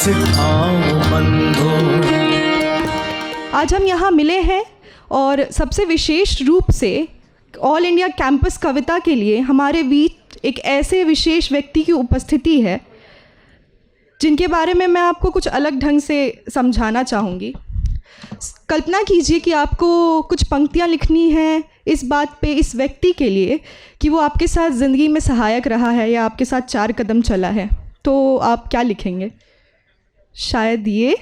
सिखाओ बंधो। आज हम यहाँ मिले हैं और सबसे विशेष रूप से ऑल इंडिया कैंपस कविता के लिए हमारे बीच एक ऐसे विशेष व्यक्ति की उपस्थिति है जिनके बारे में मैं आपको कुछ अलग ढंग से समझाना चाहूँगी। कल्पना कीजिए कि आपको कुछ पंक्तियाँ लिखनी हैं इस बात पे, इस व्यक्ति के लिए कि वो आपके साथ ज़िंदगी में सहायक रहा है या आपके साथ 4 कदम चला है, तो आप क्या लिखेंगे? शायद ये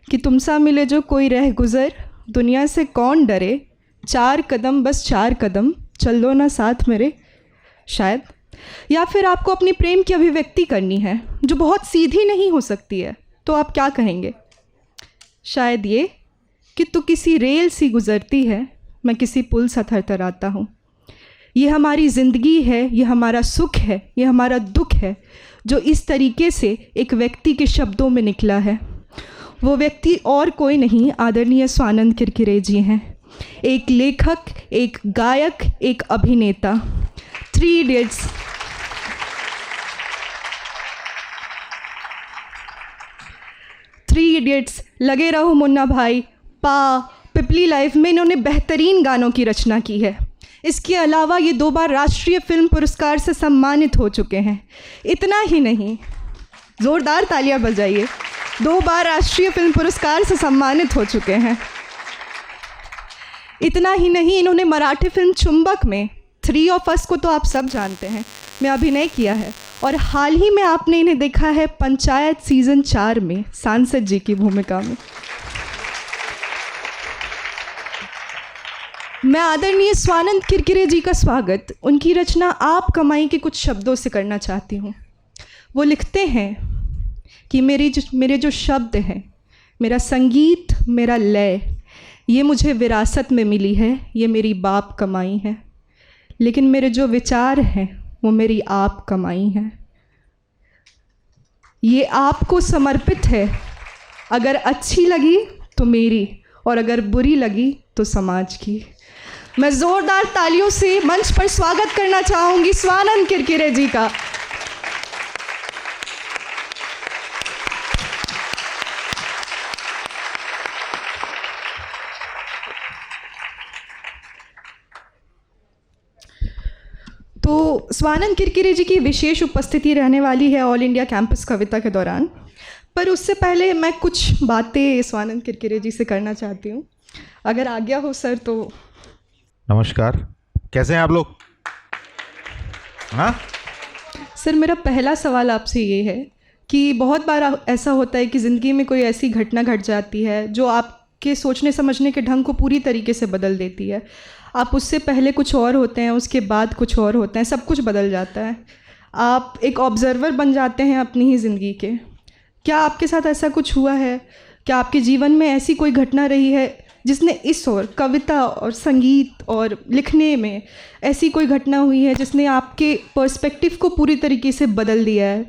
कि तुमसा मिले जो कोई रह गुज़र, दुनिया से कौन डरे, 4 कदम बस 4 कदम, चल लो ना साथ मेरे। शायद। या फिर आपको अपनी प्रेम की अभिव्यक्ति करनी है जो बहुत सीधी नहीं हो सकती है, तो आप क्या कहेंगे? शायद ये कि तू किसी रेल सी गुज़रती है, मैं किसी पुल सा थरथराता हूँ। ये हमारी ज़िंदगी है, ये हमारा सुख है, ये हमारा दुख है, जो इस तरीके से एक व्यक्ति के शब्दों में निकला है। वो व्यक्ति और कोई नहीं, आदरणीय स्वानंद किरकिरे जी हैं। एक लेखक, एक गायक, एक अभिनेता। 3 इडियट्स, लगे रहो मुन्ना भाई, पा, पिपली लाइफ में इन्होंने बेहतरीन गानों की रचना की है। इसके अलावा ये 2 बार राष्ट्रीय फिल्म पुरस्कार से सम्मानित हो चुके हैं। इतना ही नहीं, ज़ोरदार तालियां बजाइए, 2 बार राष्ट्रीय फिल्म पुरस्कार से सम्मानित हो चुके हैं। इतना ही नहीं, इन्होंने मराठी फिल्म चुंबक में 3 ऑफ अस को तो आप सब जानते हैं, में अभिनय किया है और हाल ही में आपने इन्हें देखा है पंचायत सीज़न 4 में सांसद जी की भूमिका में। मैं आदरणीय स्वानंद किरकिरे जी का स्वागत उनकी रचना आप कमाई के कुछ शब्दों से करना चाहती हूँ। वो लिखते हैं कि मेरे जो शब्द हैं, मेरा संगीत, मेरा लय, ये मुझे विरासत में मिली है, ये मेरी बाप कमाई है। लेकिन मेरे जो विचार हैं वो मेरी आप कमाई है। ये आपको समर्पित है, अगर अच्छी लगी तो मेरी, और अगर बुरी लगी तो समाज की। मैं ज़ोरदार तालियों से मंच पर स्वागत करना चाहूँगी स्वानंद किरकिरे जी का। तो स्वानंद किरकिरे जी की विशेष उपस्थिति रहने वाली है ऑल इंडिया कैंपस कविता के दौरान, पर उससे पहले मैं कुछ बातें स्वानंद किरकिरे जी से करना चाहती हूँ, अगर आज्ञा हो सर तो। नमस्कार, कैसे हैं आप लोग? हाँ सर, मेरा पहला सवाल आपसे ये है कि बहुत बार ऐसा होता है कि ज़िंदगी में कोई ऐसी घटना घट जाती है जो आपके सोचने समझने के ढंग को पूरी तरीके से बदल देती है। आप उससे पहले कुछ और होते हैं, उसके बाद कुछ और होते हैं, सब कुछ बदल जाता है। आप एक ऑब्जर्वर बन जाते हैं अपनी ही ज़िंदगी के। क्या आपके साथ ऐसा कुछ हुआ है? क्या आपके जीवन में ऐसी कोई घटना रही है जिसने इस ओर कविता और संगीत और लिखने में ऐसी कोई घटना हुई है जिसने आपके पर्सपेक्टिव को पूरी तरीके से बदल दिया है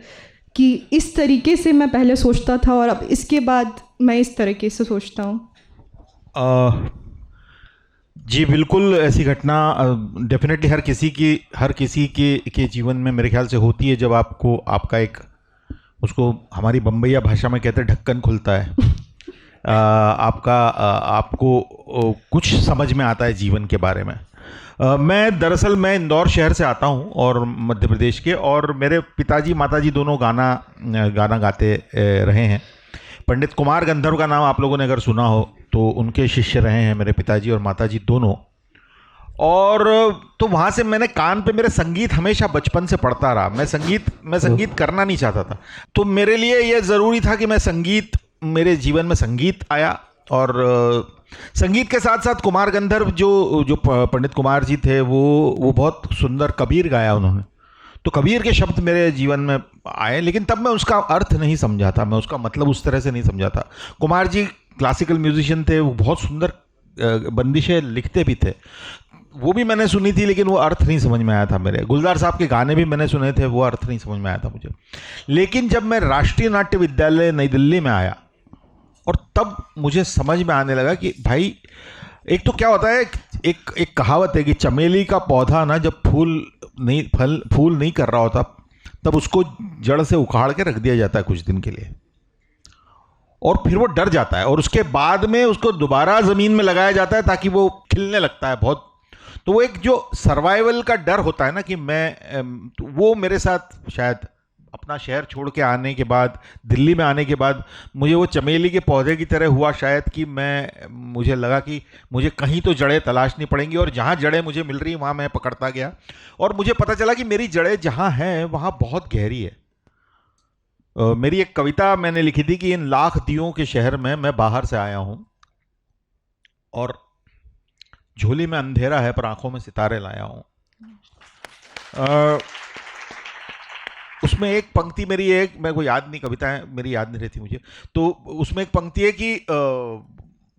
कि इस तरीके से मैं पहले सोचता था और अब इसके बाद मैं इस तरीके से सोचता हूँ? जी बिल्कुल, ऐसी घटना डेफिनेटली हर किसी के जीवन में मेरे ख्याल से होती है जब आपको आपका एक, उसको हमारी बम्बईया भाषा में कहते हैं ढक्कन खुलता है। आपको कुछ समझ में आता है जीवन के बारे में। मैं इंदौर शहर से आता हूँ और मध्य प्रदेश के, और मेरे पिताजी माताजी दोनों गाना गाते रहे हैं। पंडित कुमार गंधर्व का नाम आप लोगों ने अगर सुना हो तो उनके शिष्य रहे हैं मेरे पिताजी और माताजी दोनों। और तो वहाँ से मैंने कान पे, मेरे संगीत हमेशा बचपन से पढ़ता रहा। मैं संगीत करना नहीं चाहता था, तो मेरे लिए ये ज़रूरी था कि मेरे जीवन में संगीत आया। और संगीत के साथ साथ कुमार गंधर्व जो पंडित कुमार जी थे वो बहुत सुंदर कबीर गाया उन्होंने, तो कबीर के शब्द मेरे जीवन में आए। लेकिन तब मैं उसका अर्थ नहीं समझा था, मैं उसका मतलब उस तरह से नहीं समझा था। कुमार जी क्लासिकल म्यूजिशियन थे, वो बहुत सुंदर बंदिशें लिखते भी थे, वो भी मैंने सुनी थी, लेकिन वो अर्थ नहीं समझ में आया था मेरे। गुलजार साहब के गाने भी मैंने सुने थे, वो अर्थ नहीं समझ में आया था मुझे। लेकिन जब मैं राष्ट्रीय नाट्य विद्यालय नई दिल्ली में आया और तब मुझे समझ में आने लगा कि भाई, एक तो क्या होता है, एक कहावत है कि चमेली का पौधा ना जब फूल नहीं कर रहा होता तब उसको जड़ से उखाड़ के रख दिया जाता है कुछ दिन के लिए। और फिर वो डर जाता है और उसके बाद में उसको दोबारा ज़मीन में लगाया जाता है ताकि वो खिलने लगता है बहुत। तो वो एक जो सर्वाइवल का डर होता है ना कि वो मेरे साथ शायद अपना शहर छोड़ के आने के बाद, दिल्ली में आने के बाद मुझे वो चमेली के पौधे की तरह हुआ शायद कि मुझे लगा कि मुझे कहीं तो जड़ें तलाशनी पड़ेंगी, और जहाँ जड़ें मुझे मिल रही वहाँ मैं पकड़ता गया और मुझे पता चला कि मेरी जड़ें जहाँ हैं वहाँ बहुत गहरी है। मेरी एक कविता मैंने लिखी थी कि इन लाख दियों के शहर में मैं बाहर से आया हूँ और झोली में अंधेरा है पर आंखों में सितारे लाया हूँ। उसमें एक पंक्ति मेरी, एक मेरे को याद नहीं, कविताएं मेरी याद नहीं रहती मुझे, तो उसमें एक पंक्ति है कि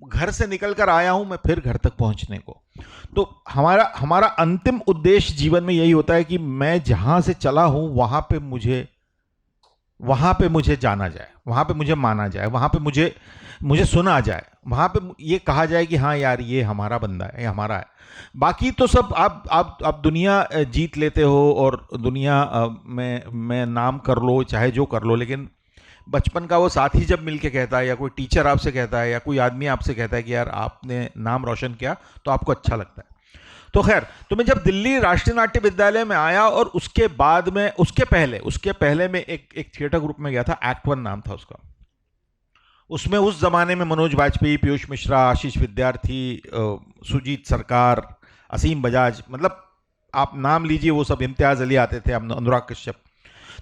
घर से निकल कर आया हूं मैं फिर घर तक पहुंचने को। तो हमारा अंतिम उद्देश्य जीवन में यही होता है कि मैं जहां से चला हूं वहां पे मुझे जाना जाए, वहां पे मुझे माना जाए, वहां पे मुझे सुना जाए, वहां पे ये कहा जाए कि हाँ यार ये हमारा बंदा है, ये हमारा है। बाकी तो सब आप दुनिया जीत लेते हो और दुनिया में नाम कर लो, चाहे जो कर लो, लेकिन बचपन का वो साथी जब मिलके कहता है या कोई टीचर आपसे कहता है या कोई आदमी आपसे कहता है कि यार आपने नाम रोशन किया, तो आपको अच्छा लगता है। तो खैर, तो मैं जब दिल्ली राष्ट्रीय नाट्य विद्यालय में आया और उसके बाद में उसके पहले में एक थिएटर ग्रुप में गया था, एक्ट 1 नाम था उसका। उसमें उस जमाने में मनोज वाजपेयी, पीयूष मिश्रा, आशीष विद्यार्थी, सुजीत सरकार, असीम बजाज, मतलब आप नाम लीजिए, वो सब, इम्तियाज अली आते थे, अनुराग कश्यप।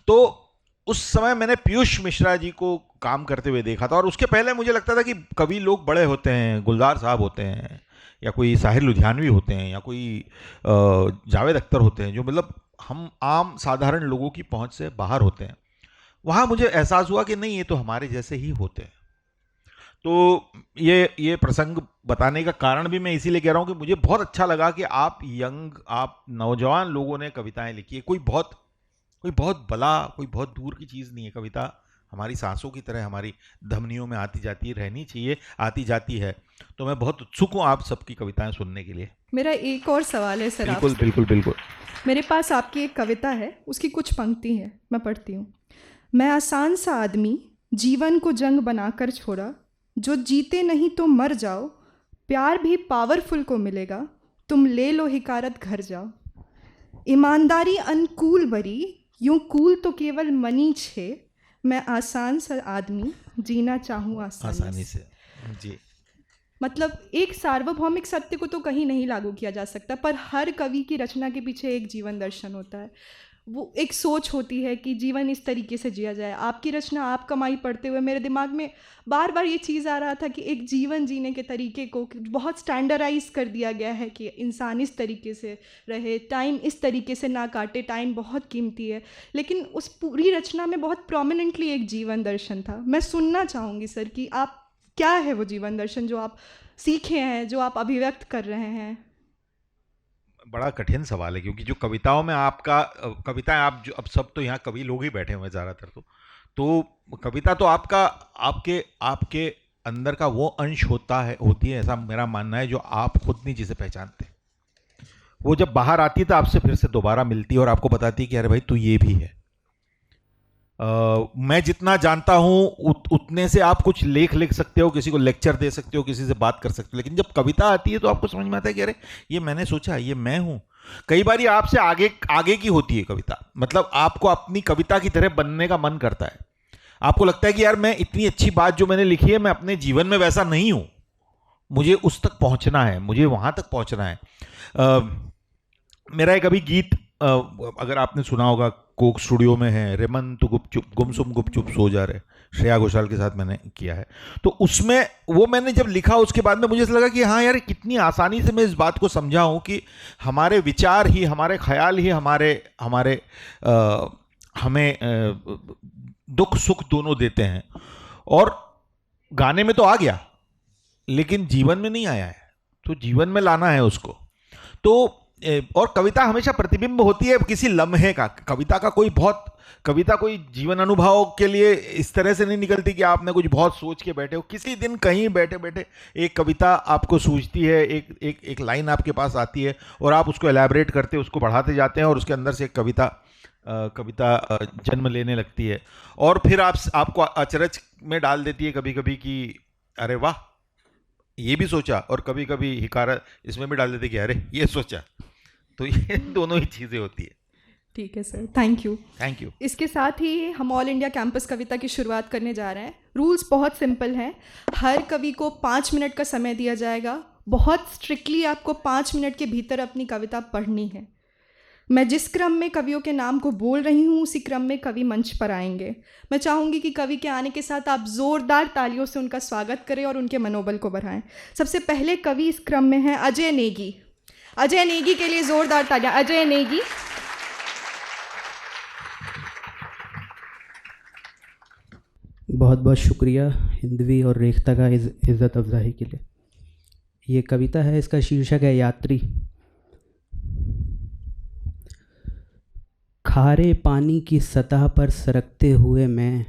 तो उस समय मैंने पीयूष मिश्रा जी को काम करते हुए देखा था और उसके पहले मुझे लगता था कि कवि लोग बड़े होते हैं, गुलजार साहब होते हैं या कोई साहिर लुधियानवी होते हैं या कोई जावेद अख्तर होते हैं, जो मतलब हम आम साधारण लोगों की पहुंच से बाहर होते हैं। वहाँ मुझे एहसास हुआ कि नहीं, ये तो हमारे जैसे ही होते हैं। तो ये प्रसंग बताने का कारण भी मैं इसीलिए कह रहा हूँ कि मुझे बहुत अच्छा लगा कि आप नौजवान लोगों ने कविताएं लिखी है। कोई बहुत दूर की चीज़ नहीं है। कविता हमारी सांसों की तरह हमारी धमनियों में आती जाती रहनी चाहिए, आती जाती है। तो मैं बहुत उत्सुक हूँ आप सबकी कविताएं सुनने के लिए। मेरा एक और सवाल है सर। बिल्कुल। मेरे पास आपकी एक कविता है, उसकी कुछ पंक्ति हैं, मैं पढ़ती हूँ। मैं आसान सा आदमी, जीवन को जंग बनाकर छोड़ा, जो जीते नहीं तो मर जाओ, प्यार भी पावरफुल को मिलेगा, तुम ले लो हिकारत घर जाओ। ईमानदारी अनुकूल बरी, यूं कूल तो केवल मनी छे, मैं आसान सा आदमी, जीना चाहूँ आसानी से। जी, मतलब एक सार्वभौमिक सत्य को तो कहीं नहीं लागू किया जा सकता, पर हर कवि की रचना के पीछे एक जीवन दर्शन होता है, वो एक सोच होती है कि जीवन इस तरीके से जिया जाए। आपकी रचना, आप कमाई पढ़ते हुए मेरे दिमाग में बार बार ये चीज़ आ रहा था कि एक जीवन जीने के तरीके को बहुत स्टैंडर्डाइज कर दिया गया है कि इंसान इस तरीके से रहे, टाइम इस तरीके से ना काटे, टाइम बहुत कीमती है। लेकिन उस पूरी रचना में बहुत प्रोमिनेंटली एक जीवन दर्शन था। मैं सुनना चाहूँगी सर कि आप, क्या है वो जीवन दर्शन जो आप सीखे हैं, जो आप अभिव्यक्त कर रहे हैं? बड़ा कठिन सवाल है, क्योंकि जो कविताओं में कविताएं आप जो, अब सब तो यहाँ कवि लोग ही बैठे हुए हैं ज़्यादातर, तो कविता तो आपके अंदर का वो अंश होती है, ऐसा मेरा मानना है, जो आप खुद नहीं जिसे पहचानते। वो जब बाहर आती है तो आपसे फिर से दोबारा मिलती है और आपको बताती है कि अरे भाई तू ये भी है। मैं जितना जानता हूं उतने से आप कुछ लिख सकते हो, किसी को लेक्चर दे सकते हो, किसी से बात कर सकते हो, लेकिन जब कविता आती है तो आपको समझ में आता है कि अरे ये मैंने सोचा, ये मैं हूं। कई बार आपसे आगे की होती है कविता, मतलब आपको अपनी कविता की तरह बनने का मन करता है। आपको लगता है कि यार मैं इतनी अच्छी बात जो मैंने लिखी है, मैं अपने जीवन में वैसा नहीं हूं, मुझे उस तक पहुंचना है, मुझे वहां तक पहुंचना है। मेरा एक अभी गीत, अगर आपने सुना होगा, कोक स्टूडियो में है, रेमन तो गुमसुम गुपचुप सो जा रहे, श्रेया घोषाल के साथ मैंने किया है। तो उसमें वो मैंने जब लिखा, उसके बाद में मुझे ऐसा लगा कि हाँ यार, कितनी आसानी से मैं इस बात को समझा हूँ कि हमारे विचार ही, हमारे ख्याल ही हमें दुख सुख दोनों देते हैं। और गाने में तो आ गया, लेकिन जीवन में नहीं आया है, तो जीवन में लाना है उसको। तो और कविता हमेशा प्रतिबिंब होती है किसी लम्हे का। कविता कोई जीवन अनुभव के लिए इस तरह से नहीं निकलती कि आपने कुछ बहुत सोच के बैठे हो। किसी दिन कहीं बैठे बैठे एक कविता आपको सूझती है, एक लाइन आपके पास आती है और आप उसको एलैबोरेट करते, उसको बढ़ाते जाते हैं और उसके अंदर से एक कविता कविता जन्म लेने लगती है और फिर आपको अचरज में डाल देती है कभी कभी कि अरे वाह ये भी सोचा, और कभी कभी हिकारा इसमें भी डाल देते कि अरे ये सोचा। तो ये दोनों ही चीज़ें होती है। ठीक है sir, thank you. Thank you. इसके साथ ही हम ऑल इंडिया कैंपस कविता की शुरुआत करने जा रहे हैं। रूल्स बहुत सिंपल हैं। हर कवि को 5 मिनट का समय दिया जाएगा। बहुत स्ट्रिक्टली आपको 5 मिनट के भीतर अपनी कविता पढ़नी है। मैं जिस क्रम में कवियों के नाम को बोल रही हूँ उसी क्रम में कवि मंच पर आएंगे। मैं चाहूँगी कि कवि के आने के साथ आप ज़ोरदार तालियों से उनका स्वागत करें और उनके मनोबल को बढ़ाएं। सबसे पहले कवि इस क्रम में हैं अजय नेगी। अजय नेगी के लिए ज़ोरदार तालियां। अजय नेगी। बहुत बहुत शुक्रिया हिंदवी और रेखता का इज़्ज़त अफजाई के लिए। ये कविता है, इसका शीर्षक है यात्री। खारे पानी की सतह पर सरकते हुए मैं,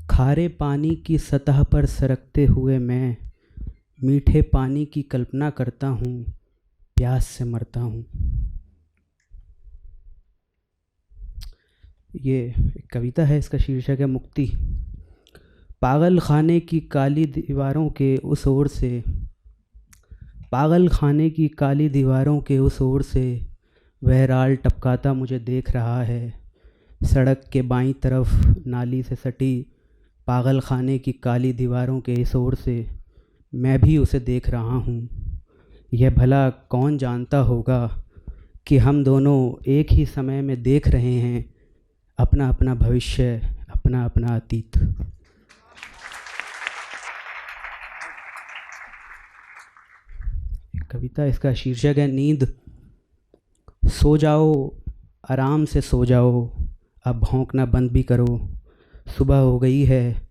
खारे पानी की सतह पर सरकते हुए मैं मीठे पानी की कल्पना करता हूँ, प्यास से मरता हूँ। ये एक कविता है, इसका शीर्षक है मुक्ति। पागल खाने की काली दीवारों के उस ओर से, पागल खाने की काली दीवारों के उस ओर से वह राल टपकाता मुझे देख रहा है। सड़क के बाईं तरफ नाली से सटी पागल खाने की काली दीवारों के इस ओर से मैं भी उसे देख रहा हूँ। यह भला कौन जानता होगा कि हम दोनों एक ही समय में देख रहे हैं अपना अपना भविष्य, अपना अपना अतीत। कविता, इसका शीर्षक है नींद। सो जाओ, आराम से सो जाओ, अब भौंकना बंद भी करो। सुबह हो गई है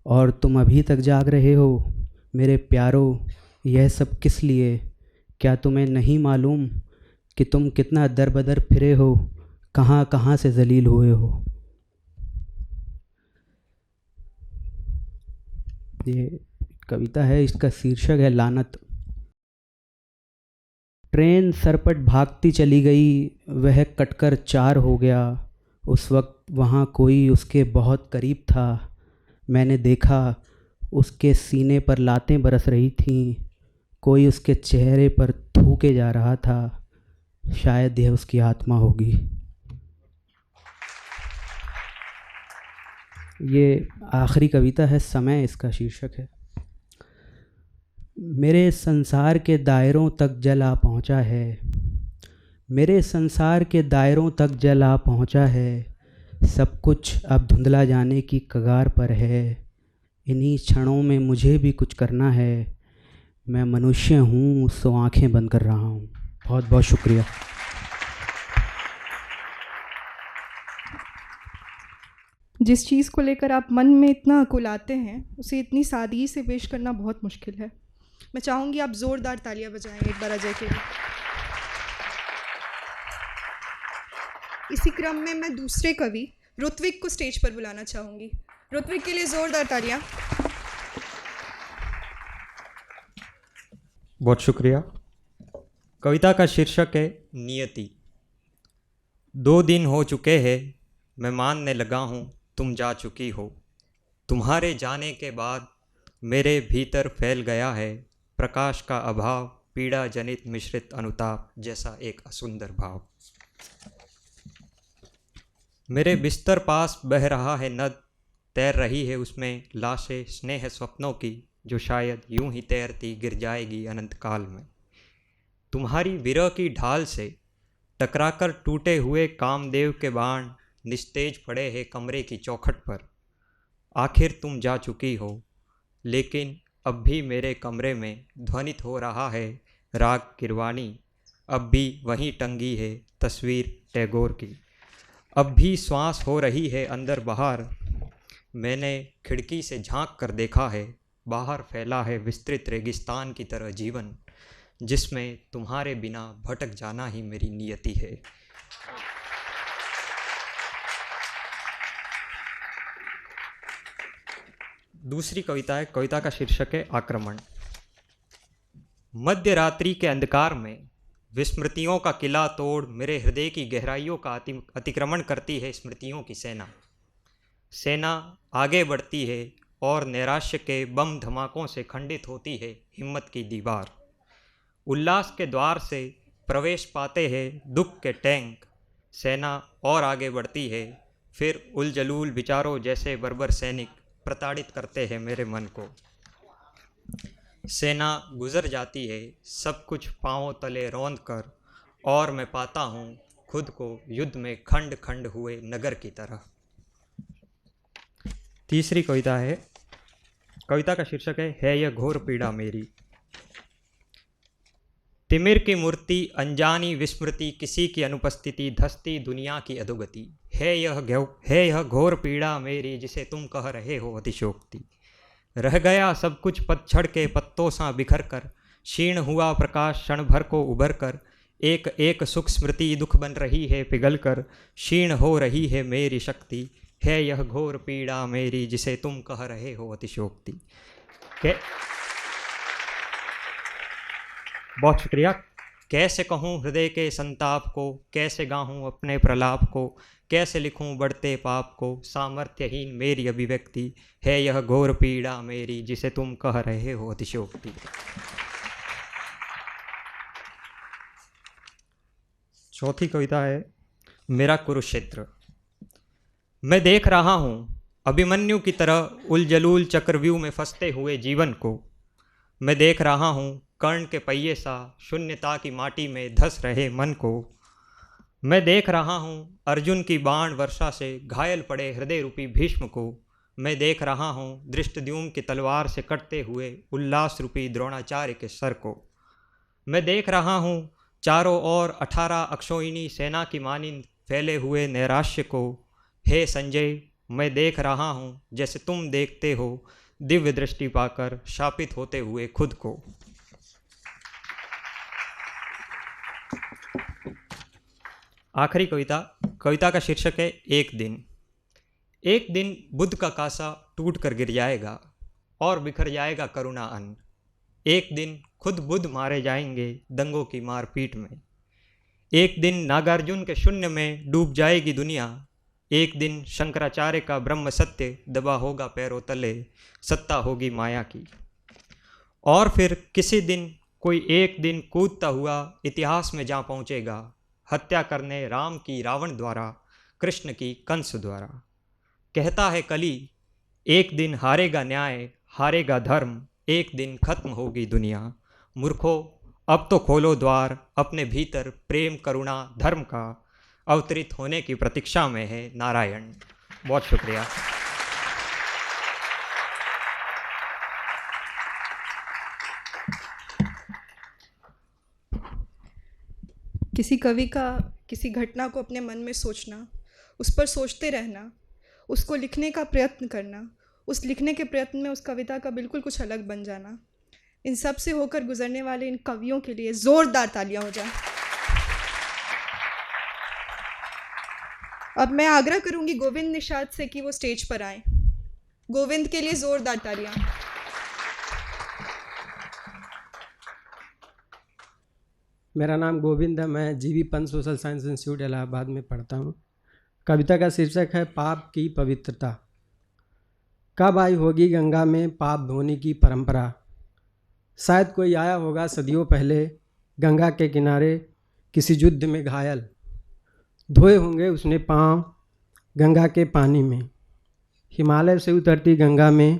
और तुम अभी तक जाग रहे हो। मेरे प्यारो, यह सब किस लिए? क्या तुम्हें नहीं मालूम कि तुम कितना दर बदर फिरे हो, कहाँ कहाँ से जलील हुए हो। ये कविता है, इसका शीर्षक है लानत। ट्रेन सरपट भागती चली गई, वह कटकर 4 हो गया। उस वक्त वहाँ कोई उसके बहुत करीब था। मैंने देखा उसके सीने पर लातें बरस रही थीं। कोई उसके चेहरे पर थूके जा रहा था। शायद यह उसकी आत्मा होगी। ये आखिरी कविता है, समय इसका शीर्षक है। मेरे संसार के दायरों तक जल आ पहुँचा है, मेरे संसार के दायरों तक जल आ पहुँचा है। सब कुछ अब धुंधला जाने की कगार पर है। इन्हीं क्षणों में मुझे भी कुछ करना है। मैं मनुष्य हूँ, सो आँखें बंद कर रहा हूँ। बहुत बहुत शुक्रिया। जिस चीज़ को लेकर आप मन में इतना अकुलाते हैं उसे इतनी सादगी से पेश करना बहुत मुश्किल है। मैं चाहूँगी आप ज़ोरदार तालियां बजाएं एक बार अजय के लिए। इसी क्रम में मैं दूसरे कवि ऋत्विक को स्टेज पर बुलाना चाहूँगी। ऋत्विक के लिए ज़ोरदार तालियां। बहुत शुक्रिया। कविता का शीर्षक है नियति। 2 दिन हो चुके हैं, मैं मानने लगा हूँ तुम जा चुकी हो। तुम्हारे जाने के बाद मेरे भीतर फैल गया है प्रकाश का अभाव, पीड़ा जनित मिश्रित अनुताप जैसा एक असुंदर भाव। मेरे बिस्तर पास बह रहा है नद, तैर रही है उसमें लाशें स्नेह स्वप्नों की, जो शायद यूं ही तैरती गिर जाएगी अनंत काल में। तुम्हारी विरह की ढाल से टकराकर टूटे हुए कामदेव के बाण निस्तेज पड़े हैं कमरे की चौखट पर। आखिर तुम जा चुकी हो, लेकिन अब भी मेरे कमरे में ध्वनित हो रहा है राग किरवानी। अब भी वहीं टंगी है तस्वीर टैगोर की। अब भी श्वास हो रही है अंदर बाहर। मैंने खिड़की से झांक कर देखा है, बाहर फैला है विस्तृत रेगिस्तान की तरह जीवन, जिसमें तुम्हारे बिना भटक जाना ही मेरी नियति है। दूसरी कविता है, कविता का शीर्षक है आक्रमण। मध्य रात्रि के अंधकार में विस्मृतियों का किला तोड़ मेरे हृदय की गहराइयों का अतिक्रमण करती है स्मृतियों की सेना। सेना आगे बढ़ती है और नैराश्य के बम धमाकों से खंडित होती है हिम्मत की दीवार। उल्लास के द्वार से प्रवेश पाते हैं दुख के टैंक। सेना और आगे बढ़ती है, फिर उलझलूल विचारों जैसे बर्बर सैनिक प्रताड़ित करते हैं मेरे मन को। सेना गुजर जाती है सब कुछ पांवों तले रौंद कर, और मैं पाता हूँ खुद को युद्ध में खंड खंड हुए नगर की तरह। तीसरी कविता है, कविता का शीर्षक है यह घोर पीड़ा मेरी। तिमिर की मूर्ति, अनजानी विस्मृति, किसी की अनुपस्थिति, धसती दुनिया की अधोगति। है यह घोर पीड़ा मेरी जिसे तुम कह रहे हो अतिशोक्ति। रह गया सब कुछ पतझड़ के पत्तों सा बिखर कर, क्षीण हुआ प्रकाश क्षण भर को उभर कर। एक एक सुख स्मृति दुख बन रही है पिघल कर, क्षीण हो रही है मेरी शक्ति। है यह घोर पीड़ा मेरी जिसे तुम कह रहे हो अतिशोक्ति। बहुत शुक्रिया। कैसे कहूँ हृदय के संताप को, कैसे गाऊँ अपने प्रलाप को, कैसे लिखूँ बढ़ते पाप को, सामर्थ्यहीन मेरी अभिव्यक्ति। है यह घोर पीड़ा मेरी जिसे तुम कह रहे हो अतिशयोक्ति। चौथी कविता है मेरा कुरुक्षेत्र। मैं देख रहा हूँ अभिमन्यु की तरह उलझलूल चक्रव्यूह में फंसते हुए जीवन को। मैं देख रहा हूँ कर्ण के पहिए सा शून्यता की माटी में धस रहे मन को। मैं देख रहा हूँ अर्जुन की बाण वर्षा से घायल पड़े हृदय रूपी भीष्म को। मैं देख रहा हूँ धृष्टद्युम्न की तलवार से कटते हुए उल्लास रूपी द्रोणाचार्य के सर को। मैं देख रहा हूँ चारों ओर 18 अक्षौहिणी सेना की मानिंद फैले हुए नैराश्य को। हे संजय, मैं देख रहा हूँ जैसे तुम देखते हो, दिव्य दृष्टि पाकर शापित होते हुए खुद को। आखिरी कविता का शीर्षक है एक दिन। एक दिन बुद्ध का कासा टूट कर गिर जाएगा और बिखर जाएगा करुणा अन्न। एक दिन खुद बुद्ध मारे जाएंगे दंगों की मारपीट में। एक दिन नागार्जुन के शून्य में डूब जाएगी दुनिया। एक दिन शंकराचार्य का ब्रह्म सत्य दबा होगा पैरों तले, सत्ता होगी माया की। और फिर किसी दिन कोई एक दिन कूदता हुआ इतिहास में जा पहुँचेगा, हत्या करने राम की रावण द्वारा, कृष्ण की कंस द्वारा। कहता है कली, एक दिन हारेगा न्याय, हारेगा धर्म, एक दिन खत्म होगी दुनिया। मूर्खों, अब तो खोलो द्वार, अपने भीतर प्रेम करुणा धर्म का अवतरित होने की प्रतीक्षा में है नारायण। बहुत शुक्रिया। किसी कवि का किसी घटना को अपने मन में सोचना, उस पर सोचते रहना, उसको लिखने का प्रयत्न करना, उस लिखने के प्रयत्न में उस कविता का बिल्कुल कुछ अलग बन जाना, इन सब से होकर गुजरने वाले इन कवियों के लिए ज़ोरदार तालियां हो जाएं। अब मैं आग्रह करूंगी गोविंद निषाद से कि वो स्टेज पर आएं। गोविंद के लिए ज़ोरदार तालियां। मेरा नाम गोविंद है। मैं जीवी Pant social science institute Allahabad में पढ़ता हूँ। कविता का शीर्षक है पाप की पवित्रता। कब आई होगी गंगा में पाप धोने की परंपरा। शायद कोई आया होगा सदियों पहले गंगा के किनारे किसी युद्ध में घायल। धोए होंगे उसने पाँव गंगा के पानी में। हिमालय से उतरती गंगा में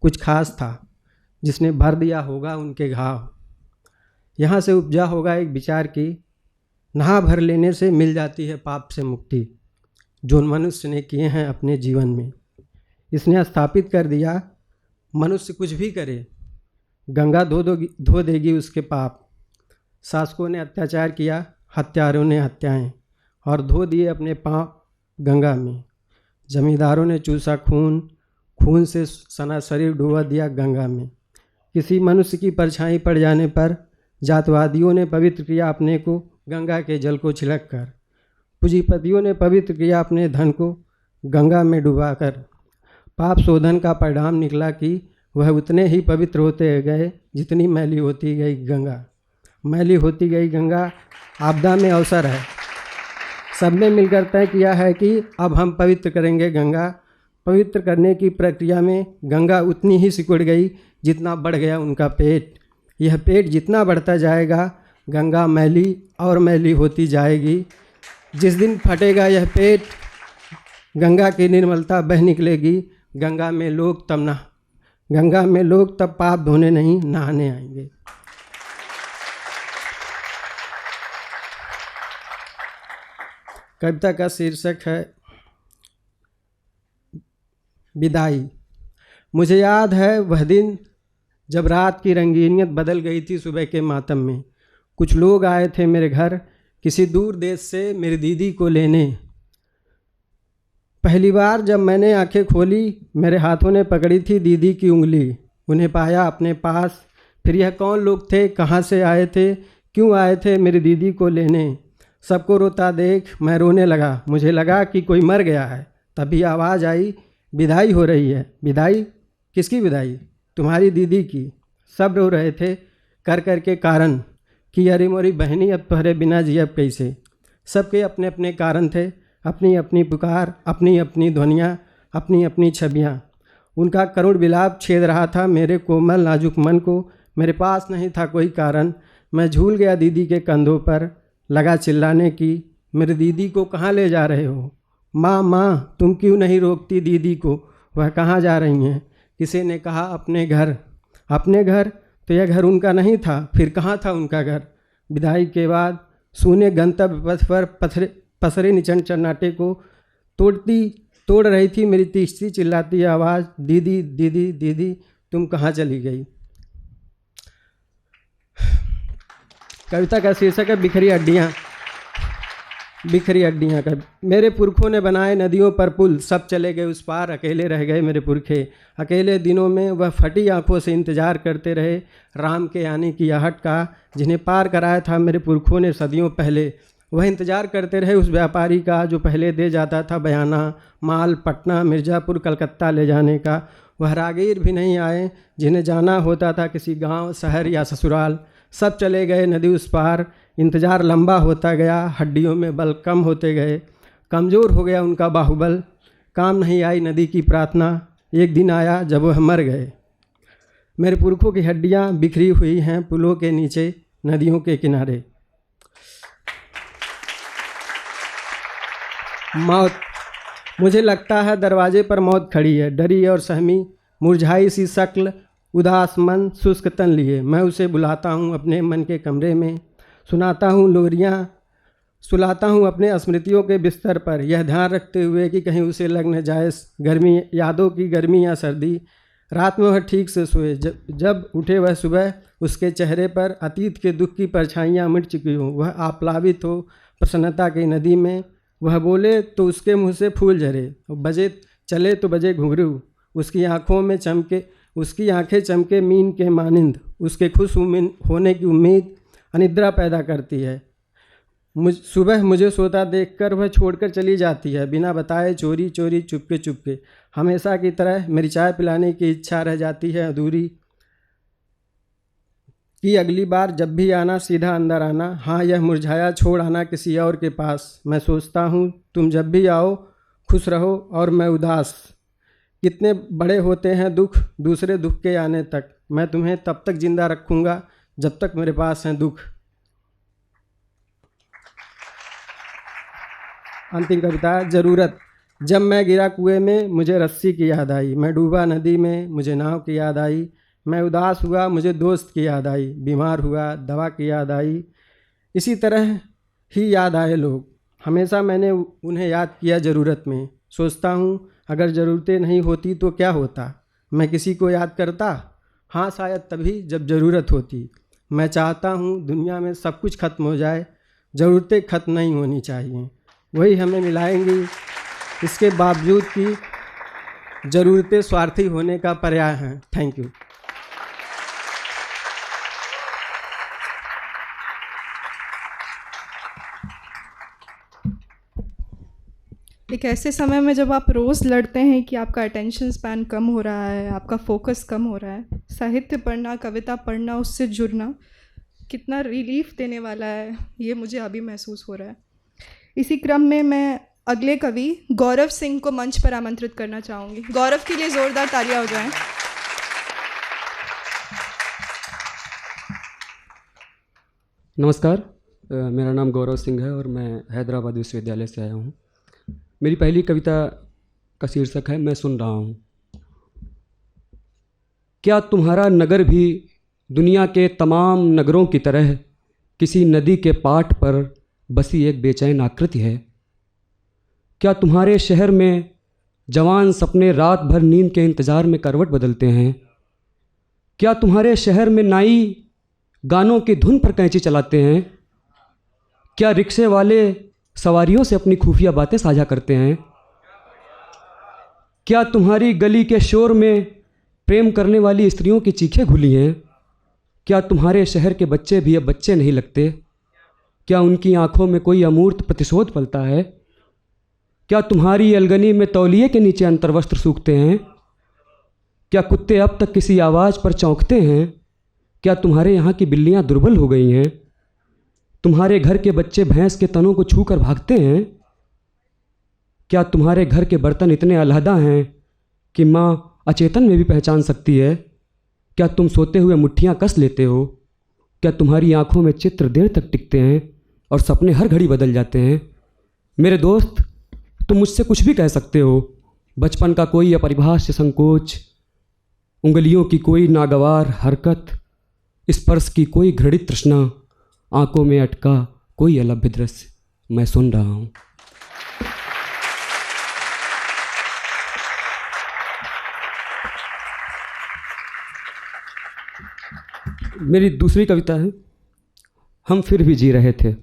कुछ खास था जिसने भर दिया होगा उनके घाव। यहाँ से उपजा होगा एक विचार की नहा भर लेने से मिल जाती है पाप से मुक्ति, जो मनुष्य ने किए हैं अपने जीवन में। इसने स्थापित कर दिया मनुष्य कुछ भी करे गंगा धो देगी उसके पाप। शासकों ने अत्याचार किया, हत्यारों ने हत्याएं, और धो दिए अपने पाप गंगा में। जमींदारों ने चूसा खून, खून से सना शरीर डुबा दिया गंगा में। किसी मनुष्य की परछाई पड़ जाने पर जातवादियों ने पवित्र किया अपने को गंगा के जल को छिड़क कर। पूंजीपतियों ने पवित्र किया अपने धन को गंगा में डुबाकर। पाप शोधन का परिणाम निकला कि वह उतने ही पवित्र होते गए जितनी मैली होती गई गंगा। मैली होती गई गंगा, आपदा में अवसर है। सबने मिलकर तय किया है कि अब हम पवित्र करेंगे गंगा। पवित्र करने की प्रक्रिया में गंगा उतनी ही सिकुड़ गई जितना बढ़ गया उनका पेट। यह पेट जितना बढ़ता जाएगा गंगा मैली और मैली होती जाएगी। जिस दिन फटेगा यह पेट, गंगा की निर्मलता बह निकलेगी। गंगा में लोग तब पाप धोने नहीं नहाने आएंगे। कविता का शीर्षक है विदाई। मुझे याद है वह दिन जब रात की रंगीनियत बदल गई थी सुबह के मातम में। कुछ लोग आए थे मेरे घर किसी दूर देश से मेरी दीदी को लेने। पहली बार जब मैंने आंखें खोली मेरे हाथों ने पकड़ी थी दीदी की उंगली। उन्हें पाया अपने पास। फिर यह कौन लोग थे, कहाँ से आए थे, क्यों आए थे मेरी दीदी को लेने। सबको रोता देख मैं रोने लगा। मुझे लगा कि कोई मर गया है। तभी आवाज़ आई, विदाई हो रही है। विदाई? किसकी विदाई? तुम्हारी दीदी की। सब रो रहे थे कर कर के कारण कि अरे मोरी बहनी अब तुम्हारे बिना जी अब कैसे। सबके अपने अपने कारण थे, अपनी अपनी पुकार, अपनी अपनी ध्वनियाँ, अपनी अपनी छवियाँ। उनका करुण विलाप छेद रहा था मेरे कोमल नाजुक मन को। मेरे पास नहीं था कोई कारण। मैं झूल गया दीदी के कंधों पर, लगा चिल्लाने की, मेरी दीदी को कहाँ ले जा रहे हो? माँ माँ तुम क्यों नहीं रोकती दीदी को, वह कहाँ जा रही हैं? किसी ने कहा अपने घर। अपने घर? तो यह घर उनका नहीं था, फिर कहाँ था उनका घर? विदाई के बाद सूने गंतव्य पथ पर पसरे निचन चन्नाटे को तोड़ रही थी मेरी तीसरी चिल्लाती आवाज़, दीदी दीदी दीदी तुम कहाँ चली गई। कविता का शीर्षक है बिखरी हड्डियाँ। बिखरी हड्डियाँ का मेरे पुरखों ने बनाए नदियों पर पुल, सब चले गए उस पार, अकेले रह गए मेरे पुरखे। अकेले दिनों में वह फटी आंखों से इंतजार करते रहे राम के आने की आहट का, जिन्हें पार कराया था मेरे पुरखों ने सदियों पहले। वह इंतजार करते रहे उस व्यापारी का जो पहले दे जाता था बयाना माल पटना मिर्ज़ापुर कलकत्ता ले जाने का। वह रागीर भी नहीं आए जिन्हें जाना होता था किसी गांव शहर या ससुराल। सब चले गए नदी उस पार। इंतज़ार लंबा होता गया, हड्डियों में बल कम होते गए, कमज़ोर हो गया उनका बाहुबल। काम नहीं आई नदी की प्रार्थना, एक दिन आया जब वह मर गए। मेरे पुरखों की हड्डियाँ बिखरी हुई हैं पुलों के नीचे, नदियों के किनारे। मौत, मुझे लगता है दरवाजे पर मौत खड़ी है, डरी और सहमी, मुरझाई सी शक्ल, उदास मन, शुष्क तन लिए। मैं उसे बुलाता हूँ अपने मन के कमरे में, सुनाता हूँ लोरियाँ, सुलाता हूँ अपने स्मृतियों के बिस्तर पर, यह ध्यान रखते हुए कि कहीं उसे लग न जाए गर्मी, यादों की गर्मी या सर्दी। रात में वह ठीक से सोए, जब उठे वह सुबह, उसके चेहरे पर अतीत के दुख की परछाइयाँ मिट चुकी हों। वह आप्लावित हो प्रसन्नता की नदी में। वह बोले तो उसके मुँह से फूल झरे, बजे चले तो बजे घुंघरू। उसकी आँखों में चमके, उसकी आंखें चमके मीन के मानिंद। उसके खुश होने की उम्मीद अनिद्रा पैदा करती है। सुबह मुझे सोता देखकर वह छोड़कर चली जाती है, बिना बताए, चोरी चोरी, चुपके चुपके। हमेशा की तरह मेरी चाय पिलाने की इच्छा रह जाती है अधूरी, कि अगली बार जब भी आना सीधा अंदर आना। हाँ, यह मुरझाया छोड़ आना किसी और के पास। मैं सोचता हूँ तुम जब भी आओ खुश रहो और मैं उदास। कितने बड़े होते हैं दुख दूसरे दुख के आने तक। मैं तुम्हें तब तक जिंदा रखूँगा जब तक मेरे पास हैं दुख। अंतिम कविता, ज़रूरत। जब मैं गिरा कुएं में मुझे रस्सी की याद आई, मैं डूबा नदी में मुझे नाव की याद आई, मैं उदास हुआ मुझे दोस्त की याद आई, बीमार हुआ दवा की याद आई। इसी तरह ही याद आए लोग, हमेशा मैंने उन्हें याद किया ज़रूरत में। सोचता हूँ अगर ज़रूरतें नहीं होती तो क्या होता, मैं किसी को याद करता? हाँ, शायद तभी जब ज़रूरत होती। मैं चाहता हूँ दुनिया में सब कुछ खत्म हो जाए, ज़रूरतें खत्म नहीं होनी चाहिए, वही हमें मिलाएंगी। इसके बावजूद कि ज़रूरतें स्वार्थी होने का पर्याय हैं। Thank you. एक ऐसे समय में जब आप रोज़ लड़ते हैं कि आपका अटेंशन स्पैन कम हो रहा है, आपका फोकस कम हो रहा है, साहित्य पढ़ना, कविता पढ़ना, उससे जुड़ना कितना रिलीफ देने वाला है ये मुझे अभी महसूस हो रहा है। इसी क्रम में मैं अगले कवि गौरव सिंह को मंच पर आमंत्रित करना चाहूँगी। गौरव के लिए ज़ोरदार तालियां हो जाएं। नमस्कार, मेरा नाम गौरव सिंह है और मैं हैदराबाद विश्वविद्यालय से आया हूँ। मेरी पहली कविता का शीर्षक है मैं सुन रहा हूँ। क्या तुम्हारा नगर भी दुनिया के तमाम नगरों की तरह किसी नदी के पाट पर बसी एक बेचैन आकृति है? क्या तुम्हारे शहर में जवान सपने रात भर नींद के इंतज़ार में करवट बदलते हैं? क्या तुम्हारे शहर में नाई गानों की धुन पर कैंची चलाते हैं? क्या रिक्शे वाले सवारियों से अपनी खुफिया बातें साझा करते हैं? क्या तुम्हारी गली के शोर में प्रेम करने वाली स्त्रियों की चीखें घुली हैं? क्या तुम्हारे शहर के बच्चे भी अब बच्चे नहीं लगते? क्या उनकी आंखों में कोई अमूर्त प्रतिशोध पलता है? क्या तुम्हारी अलगनी में तौलिए के नीचे अंतर्वस्त्र सूखते हैं? क्या कुत्ते अब तक किसी आवाज़ पर चौंकते हैं? क्या तुम्हारे यहाँ की बिल्लियाँ दुर्बल हो गई हैं? तुम्हारे घर के बच्चे भैंस के तनों को छूकर भागते हैं? क्या तुम्हारे घर के बर्तन इतने अलहदा हैं कि माँ अचेतन में भी पहचान सकती है? क्या तुम सोते हुए मुट्ठियाँ कस लेते हो? क्या तुम्हारी आंखों में चित्र देर तक टिकते हैं और सपने हर घड़ी बदल जाते हैं? मेरे दोस्त, तुम मुझसे कुछ भी कह सकते हो। बचपन का कोई अपरिभाष्य संकोच, उंगलियों की कोई नागवार हरकत, स्पर्श की कोई घृणित तृष्णा, आंखों में अटका कोई अलभ्य दृश्य, मैं सुन रहा हूँ। मेरी दूसरी कविता है हम फिर भी जी रहे थे।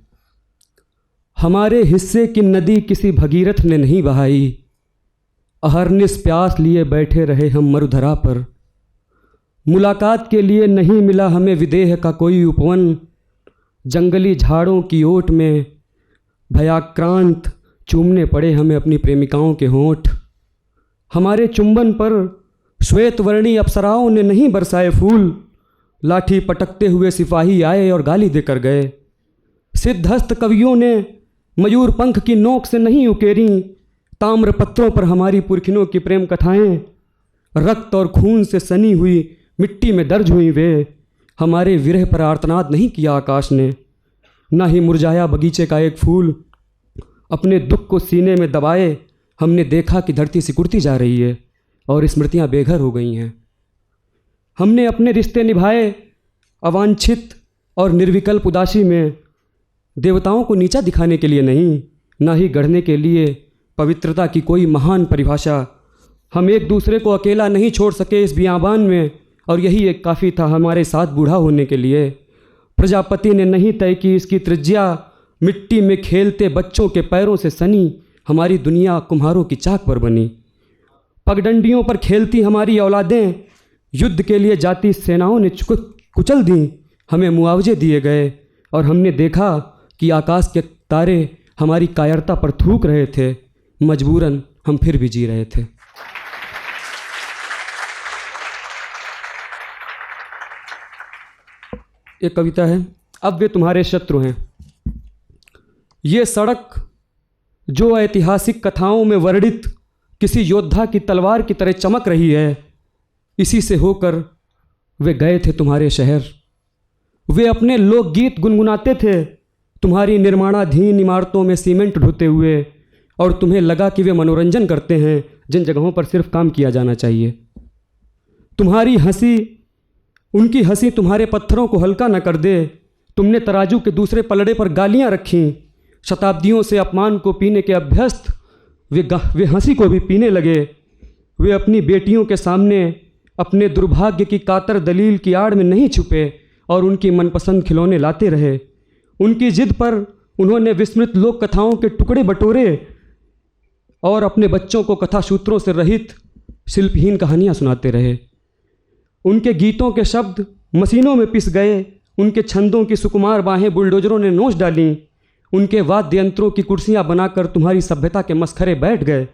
हमारे हिस्से की नदी किसी भगीरथ ने नहीं बहाई, अहरनिश प्यास लिए बैठे रहे हम मरुधरा पर। मुलाकात के लिए नहीं मिला हमें विदेह का कोई उपवन, जंगली झाड़ों की ओट में भयाक्रांत चूमने पड़े हमें अपनी प्रेमिकाओं के होंठ। हमारे चुंबन पर श्वेतवर्णी अप्सराओं ने नहीं बरसाए फूल, लाठी पटकते हुए सिपाही आए और गाली देकर गए। सिद्धहस्त कवियों ने मयूर पंख की नोक से नहीं उकेरी, ताम्र पत्रों पर हमारी पुरखिनों की प्रेम कथाएं रक्त और खून से सनी हुई मिट्टी में दर्ज हुई वे। हमारे विरह पर आर्तनाद नहीं किया आकाश ने, ना ही मुरझाया बगीचे का एक फूल। अपने दुख को सीने में दबाए हमने देखा कि धरती सिकुड़ती जा रही है और स्मृतियां बेघर हो गई हैं। हमने अपने रिश्ते निभाए अवांछित और निर्विकल्प उदासी में, देवताओं को नीचा दिखाने के लिए नहीं, ना ही गढ़ने के लिए पवित्रता की कोई महान परिभाषा। हम एक दूसरे को अकेला नहीं छोड़ सके इस बियाबान में, और यही एक काफ़ी था हमारे साथ बूढ़ा होने के लिए। प्रजापति ने नहीं तय की इसकी त्रिज्या, मिट्टी में खेलते बच्चों के पैरों से सनी हमारी दुनिया कुम्हारों की चाक पर बनी। पगडंडियों पर खेलती हमारी औलादें युद्ध के लिए जाती सेनाओं ने कुचल दी, हमें मुआवजे दिए गए और हमने देखा कि आकाश के तारे हमारी कायरता पर थूक रहे थे। मजबूरन हम फिर भी जी रहे थे। एक कविता है अब वे तुम्हारे शत्रु हैं। ये सड़क जो ऐतिहासिक कथाओं में वर्णित किसी योद्धा की तलवार की तरह चमक रही है, इसी से होकर वे गए थे तुम्हारे शहर। वे अपने लोकगीत गुनगुनाते थे तुम्हारी निर्माणाधीन इमारतों में सीमेंट ढोते हुए, और तुम्हें लगा कि वे मनोरंजन करते हैं जिन जगहों पर सिर्फ काम किया जाना चाहिए। तुम्हारी हंसी, उनकी हंसी तुम्हारे पत्थरों को हल्का न कर दे। तुमने तराजू के दूसरे पलड़े पर गालियां रखीं। शताब्दियों से अपमान को पीने के अभ्यस्त वे हंसी को भी पीने लगे। वे अपनी बेटियों के सामने अपने दुर्भाग्य की कातर दलील की आड़ में नहीं छुपे और उनकी मनपसंद खिलौने लाते रहे। उनकी जिद पर उन्होंने विस्मृत लोक कथाओं के टुकड़े बटोरे और अपने बच्चों को कथा सूत्रों से रहित शिल्पहीन कहानियाँ सुनाते रहे। उनके गीतों के शब्द मशीनों में पिस गए। उनके छंदों की सुकुमार बाहें बुलडोजरों ने नोच डालीं। उनके वाद्य यंत्रों की कुर्सियां बनाकर तुम्हारी सभ्यता के मसखरे बैठ गए।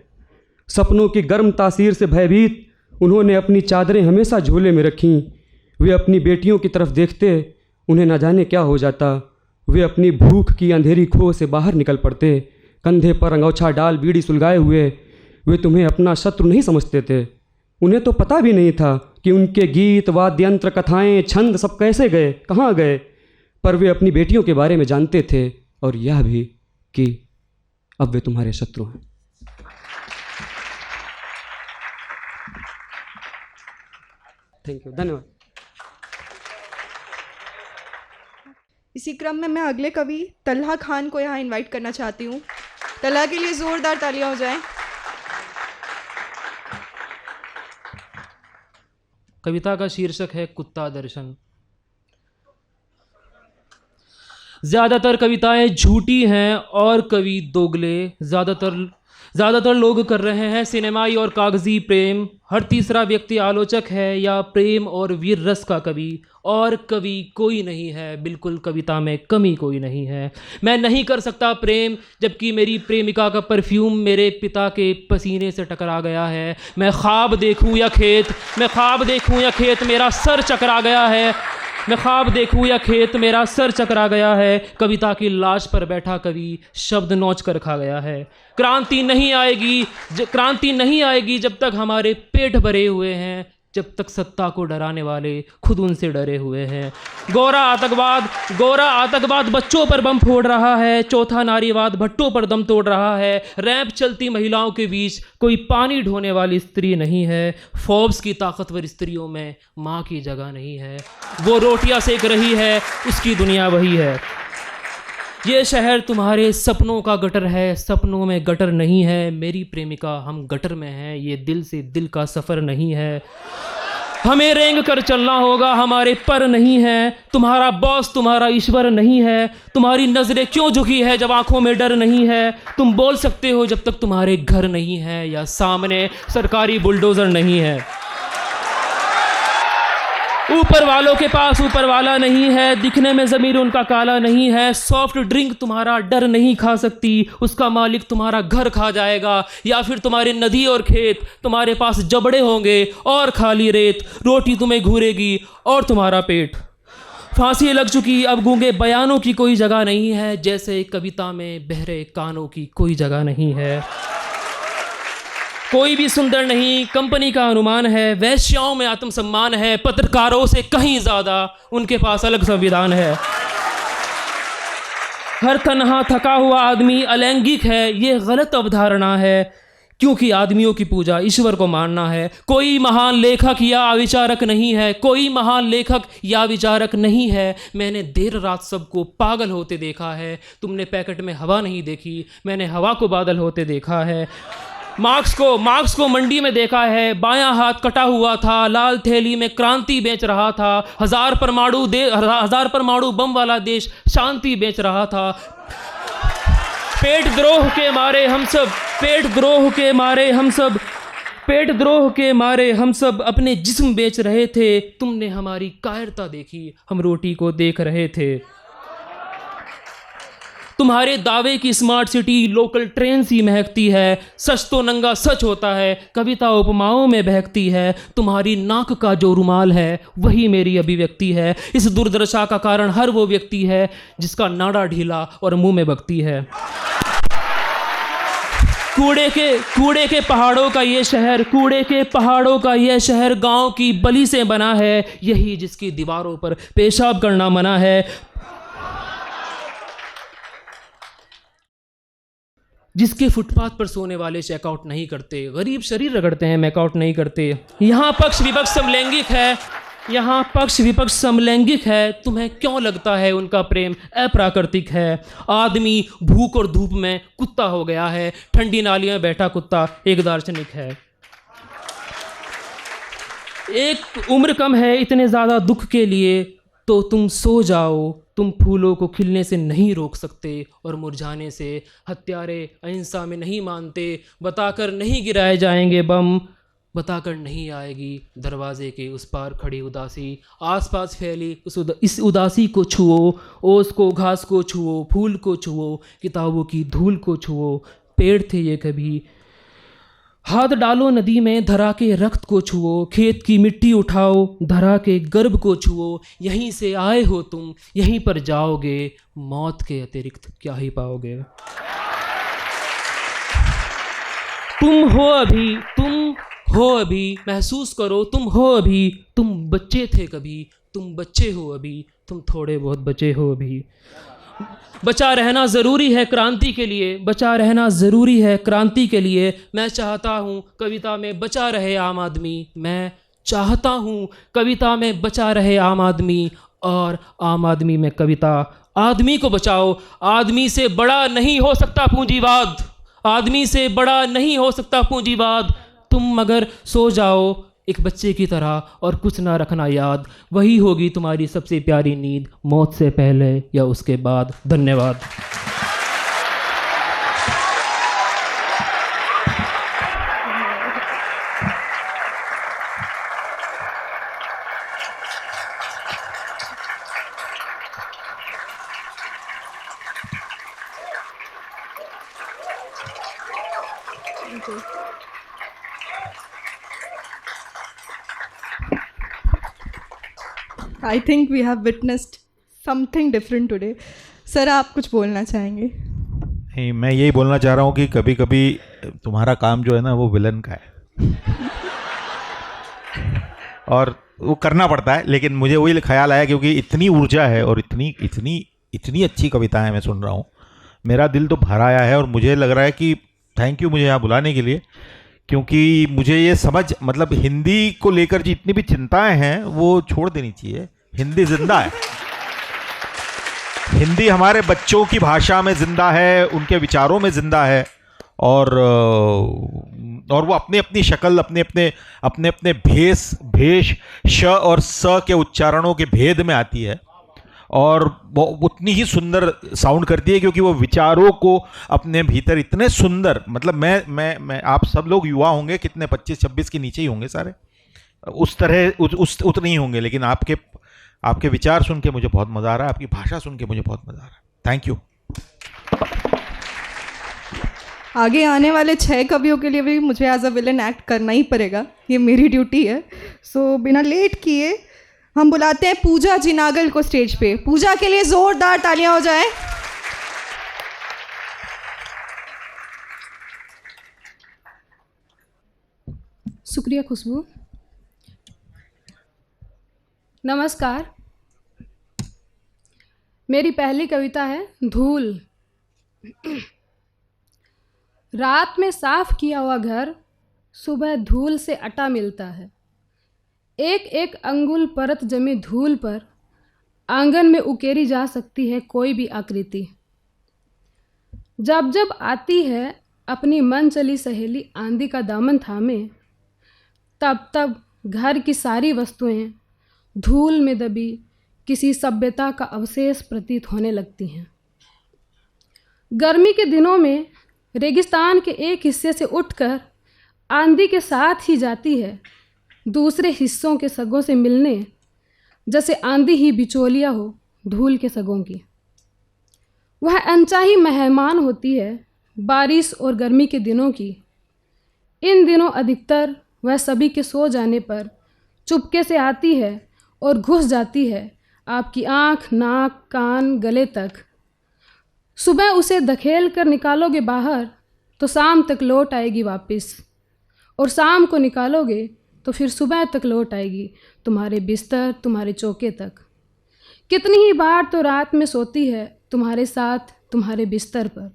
सपनों की गर्म तासीर से भयभीत उन्होंने अपनी चादरें हमेशा झोले में रखीं। वे अपनी बेटियों की तरफ देखते उन्हें ना जाने क्या हो जाता। वे अपनी भूख की अंधेरी खो से बाहर निकल पड़ते, कंधे पर अंगोछा डाल बीड़ी सुलगाए हुए। वे तुम्हें अपना शत्रु नहीं समझते थे। उन्हें तो पता भी नहीं था कि उनके गीत, वाद्यंत्र, कथाएं, छंद सब कैसे गए, कहाँ गए। पर वे अपनी बेटियों के बारे में जानते थे, और यह भी कि अब वे तुम्हारे शत्रु हैं। थैंक यू, धन्यवाद। इसी क्रम में मैं अगले कवि तल्हा खान को यहाँ इनवाइट करना चाहती हूँ। तल्हा के लिए ज़ोरदार तालियां हो जाएं। कविता का शीर्षक है कुत्ता दर्शन। ज़्यादातर कविताएं झूठी हैं और कवि दोगले। ज़्यादातर लोग कर रहे हैं सिनेमाई और कागजी प्रेम। हर तीसरा व्यक्ति आलोचक है या प्रेम और वीर रस का कवि, और कवि कोई नहीं है। बिल्कुल कविता में कमी कोई नहीं है। मैं नहीं कर सकता प्रेम जबकि मेरी प्रेमिका का परफ्यूम मेरे पिता के पसीने से टकरा गया है। मैं ख्वाब देखूं या खेत मेरा सर चकरा गया है। मैं ख्वाब देखूं या खेत मेरा सर चकरा गया है। कविता की लाश पर बैठा कवि शब्द नोच कर खा गया है। क्रांति नहीं आएगी जब तक हमारे पेट भरे हुए हैं, जब तक सत्ता को डराने वाले खुद उनसे डरे हुए हैं। गोरा आतंकवाद बच्चों पर बम फोड़ रहा है। चौथा नारीवाद भट्टों पर दम तोड़ रहा है। रैंप चलती महिलाओं के बीच कोई पानी ढोने वाली स्त्री नहीं है। फोर्ब्स की ताकतवर स्त्रियों में माँ की जगह नहीं है। वो रोटियां सेक रही है, उसकी दुनिया वही है। ये शहर तुम्हारे सपनों का गटर है, सपनों में गटर नहीं है। मेरी प्रेमिका, हम गटर में हैं। ये दिल से दिल का सफ़र नहीं है। हमें रेंग कर चलना होगा, हमारे पर नहीं है। तुम्हारा बॉस तुम्हारा ईश्वर नहीं है। तुम्हारी नज़रें क्यों झुकी है जब आंखों में डर नहीं है। तुम बोल सकते हो जब तक तुम्हारे घर नहीं है या सामने सरकारी बुलडोज़र नहीं है। ऊपर वालों के पास ऊपर वाला नहीं है। दिखने में ज़मीर उनका काला नहीं है। सॉफ्ट ड्रिंक तुम्हारा डर नहीं खा सकती, उसका मालिक तुम्हारा घर खा जाएगा। या फिर तुम्हारे नदी और खेत, तुम्हारे पास जबड़े होंगे और खाली रेत। रोटी तुम्हें घूरेगी और तुम्हारा पेट। फांसी लग चुकी अब गूंगे बयानों की कोई जगह नहीं है, जैसे कविता में बहरे कानों की कोई जगह नहीं है। कोई भी सुंदर नहीं, कंपनी का अनुमान है। वैश्याओं में आत्मसम्मान है, पत्रकारों से कहीं ज़्यादा उनके पास अलग संविधान है। हर तन्हा थका हुआ आदमी अलैंगिक है, ये गलत अवधारणा है, क्योंकि आदमियों की पूजा ईश्वर को मानना है। कोई महान लेखक या विचारक नहीं है। मैंने देर रात सबको पागल होते देखा है। तुमने पैकेट में हवा नहीं देखी, मैंने हवा को बादल होते देखा है। मार्क्स को मंडी में देखा है। बायां हाथ कटा हुआ था, लाल थैली में क्रांति बेच रहा था। हजार परमाणु बम वाला देश शांति बेच रहा था। पेट द्रोह के मारे हम सब अपने जिस्म बेच रहे थे। तुमने हमारी कायरता देखी, हम रोटी को देख रहे थे। तुम्हारे दावे की स्मार्ट सिटी लोकल ट्रेन सी महकती है। सच तो नंगा सच होता है, कविता उपमाओं में बहकती है। तुम्हारी नाक का जो रुमाल है वही मेरी अभिव्यक्ति है। इस दुर्दशा का कारण हर वो व्यक्ति है जिसका नाड़ा ढीला और मुंह में बकती है। कूड़े के पहाड़ों का ये शहर गांव की बलि से बना है। यही जिसकी दीवारों पर पेशाब करना मना है, जिसके फुटपाथ पर सोने वाले चेकआउट नहीं करते। गरीब शरीर रगड़ते हैं, मेकआउट नहीं करते। यहाँ पक्ष विपक्ष समलैंगिक है। तुम्हें क्यों लगता है उनका प्रेम अप्राकृतिक है। आदमी भूख और धूप में कुत्ता हो गया है। ठंडी नालियों में बैठा कुत्ता एक दार्शनिक है। एक उम्र कम है इतने ज़्यादा दुख के लिए, तो तुम सो जाओ। तुम फूलों को खिलने से नहीं रोक सकते और मुरझाने से। हत्यारे अहिंसा में नहीं मानते, बताकर नहीं गिराए जाएंगे बम। बताकर नहीं आएगी दरवाजे के उस पार खड़ी उदासी। आसपास फैली इस उदासी को छुओ। ओस को, घास को छुओ, फूल को छुओ, किताबों की धूल को छुओ। पेड़ थे ये कभी, हाथ डालो नदी में, धरा के रक्त को छुओ, खेत की मिट्टी उठाओ, धरा के गर्भ को छुओ, यहीं से आए हो तुम, यहीं पर जाओगे, मौत के अतिरिक्त क्या ही पाओगे। तुम हो अभी, तुम हो अभी, महसूस करो तुम हो अभी, तुम बच्चे थे कभी, तुम बच्चे हो अभी, तुम थोड़े बहुत बचे हो अभी। बचा रहना ज़रूरी है क्रांति के लिए, बचा रहना ज़रूरी है क्रांति के लिए। मैं चाहता हूँ कविता में बचा रहे आम आदमी, मैं चाहता हूँ कविता में बचा रहे आम आदमी, और आम आदमी में कविता। आदमी को बचाओ, आदमी से बड़ा नहीं हो सकता पूंजीवाद, आदमी से बड़ा नहीं हो सकता पूंजीवाद। तुम मगर सो जाओ एक बच्चे की तरह और कुछ ना रखना याद, वही होगी तुम्हारी सबसे प्यारी नींद, मौत से पहले या उसके बाद। धन्यवाद। I think we have witnessed something different today. Sir आप कुछ बोलना चाहेंगे? नहीं, मैं यही बोलना चाह रहा हूँ कि कभी कभी तुम्हारा काम जो है ना वो विलन का है और वो करना पड़ता है, लेकिन मुझे वही ख्याल आया क्योंकि इतनी ऊर्जा है और इतनी इतनी इतनी अच्छी कविताएं मैं सुन रहा हूँ, मेरा दिल तो भर आया है और मुझे लग रहा है कि थैंक यू मुझे यहाँ बुलाने के लिए, क्योंकि मुझे ये समझ मतलब हिंदी को लेकर जितनी भी चिंताएं हैं वो छोड़ देनी चाहिए। हिंदी जिंदा है, हिंदी हमारे बच्चों की भाषा में जिंदा है, उनके विचारों में जिंदा है, और वो अपनी अपनी शक्ल, अपने अपने भेष श और स के उच्चारणों के भेद में आती है और वो उतनी ही सुंदर साउंड करती है, क्योंकि वो विचारों को अपने भीतर इतने सुंदर, मतलब मैं आप सब लोग युवा होंगे, कितने 25-26 के नीचे ही होंगे सारे, उस तरह उतने ही होंगे, लेकिन आपके विचार सुन के मुझे बहुत मज़ा आ रहा है, आपकी भाषा सुन के मुझे बहुत मज़ा आ रहा है। Thank you. आगे आने वाले 6 कवियों के लिए भी मुझे एज अ विलन एक्ट करना ही पड़ेगा, ये मेरी ड्यूटी है। सो बिना लेट किए हम बुलाते हैं पूजा जिनागल को स्टेज पे। पूजा के लिए जोरदार तालियां हो जाए। शुक्रिया खुशबू। नमस्कार, मेरी पहली कविता है धूल। रात में साफ किया हुआ घर सुबह धूल से अटा मिलता है। एक एक अंगुल परत जमी धूल पर आंगन में उकेरी जा सकती है कोई भी आकृति। जब जब आती है अपनी मन चली सहेली आंधी का दामन थामे, तब तब घर की सारी वस्तुएं धूल में दबी किसी सभ्यता का अवशेष प्रतीत होने लगती हैं। गर्मी के दिनों में रेगिस्तान के एक हिस्से से उठकर आंधी के साथ ही जाती है दूसरे हिस्सों के सगों से मिलने, जैसे आंधी ही बिचौलिया हो धूल के सगों की। वह अनचाही मेहमान होती है बारिश और गर्मी के दिनों की। इन दिनों अधिकतर वह सभी के सो जाने पर चुपके से आती है और घुस जाती है आपकी आँख, नाक, कान, गले तक। सुबह उसे धकेल कर निकालोगे बाहर तो शाम तक लौट आएगी वापस, और शाम को निकालोगे तो फिर सुबह तक लौट आएगी तुम्हारे बिस्तर, तुम्हारे चौके तक। कितनी ही बार तो रात में सोती है तुम्हारे साथ तुम्हारे बिस्तर पर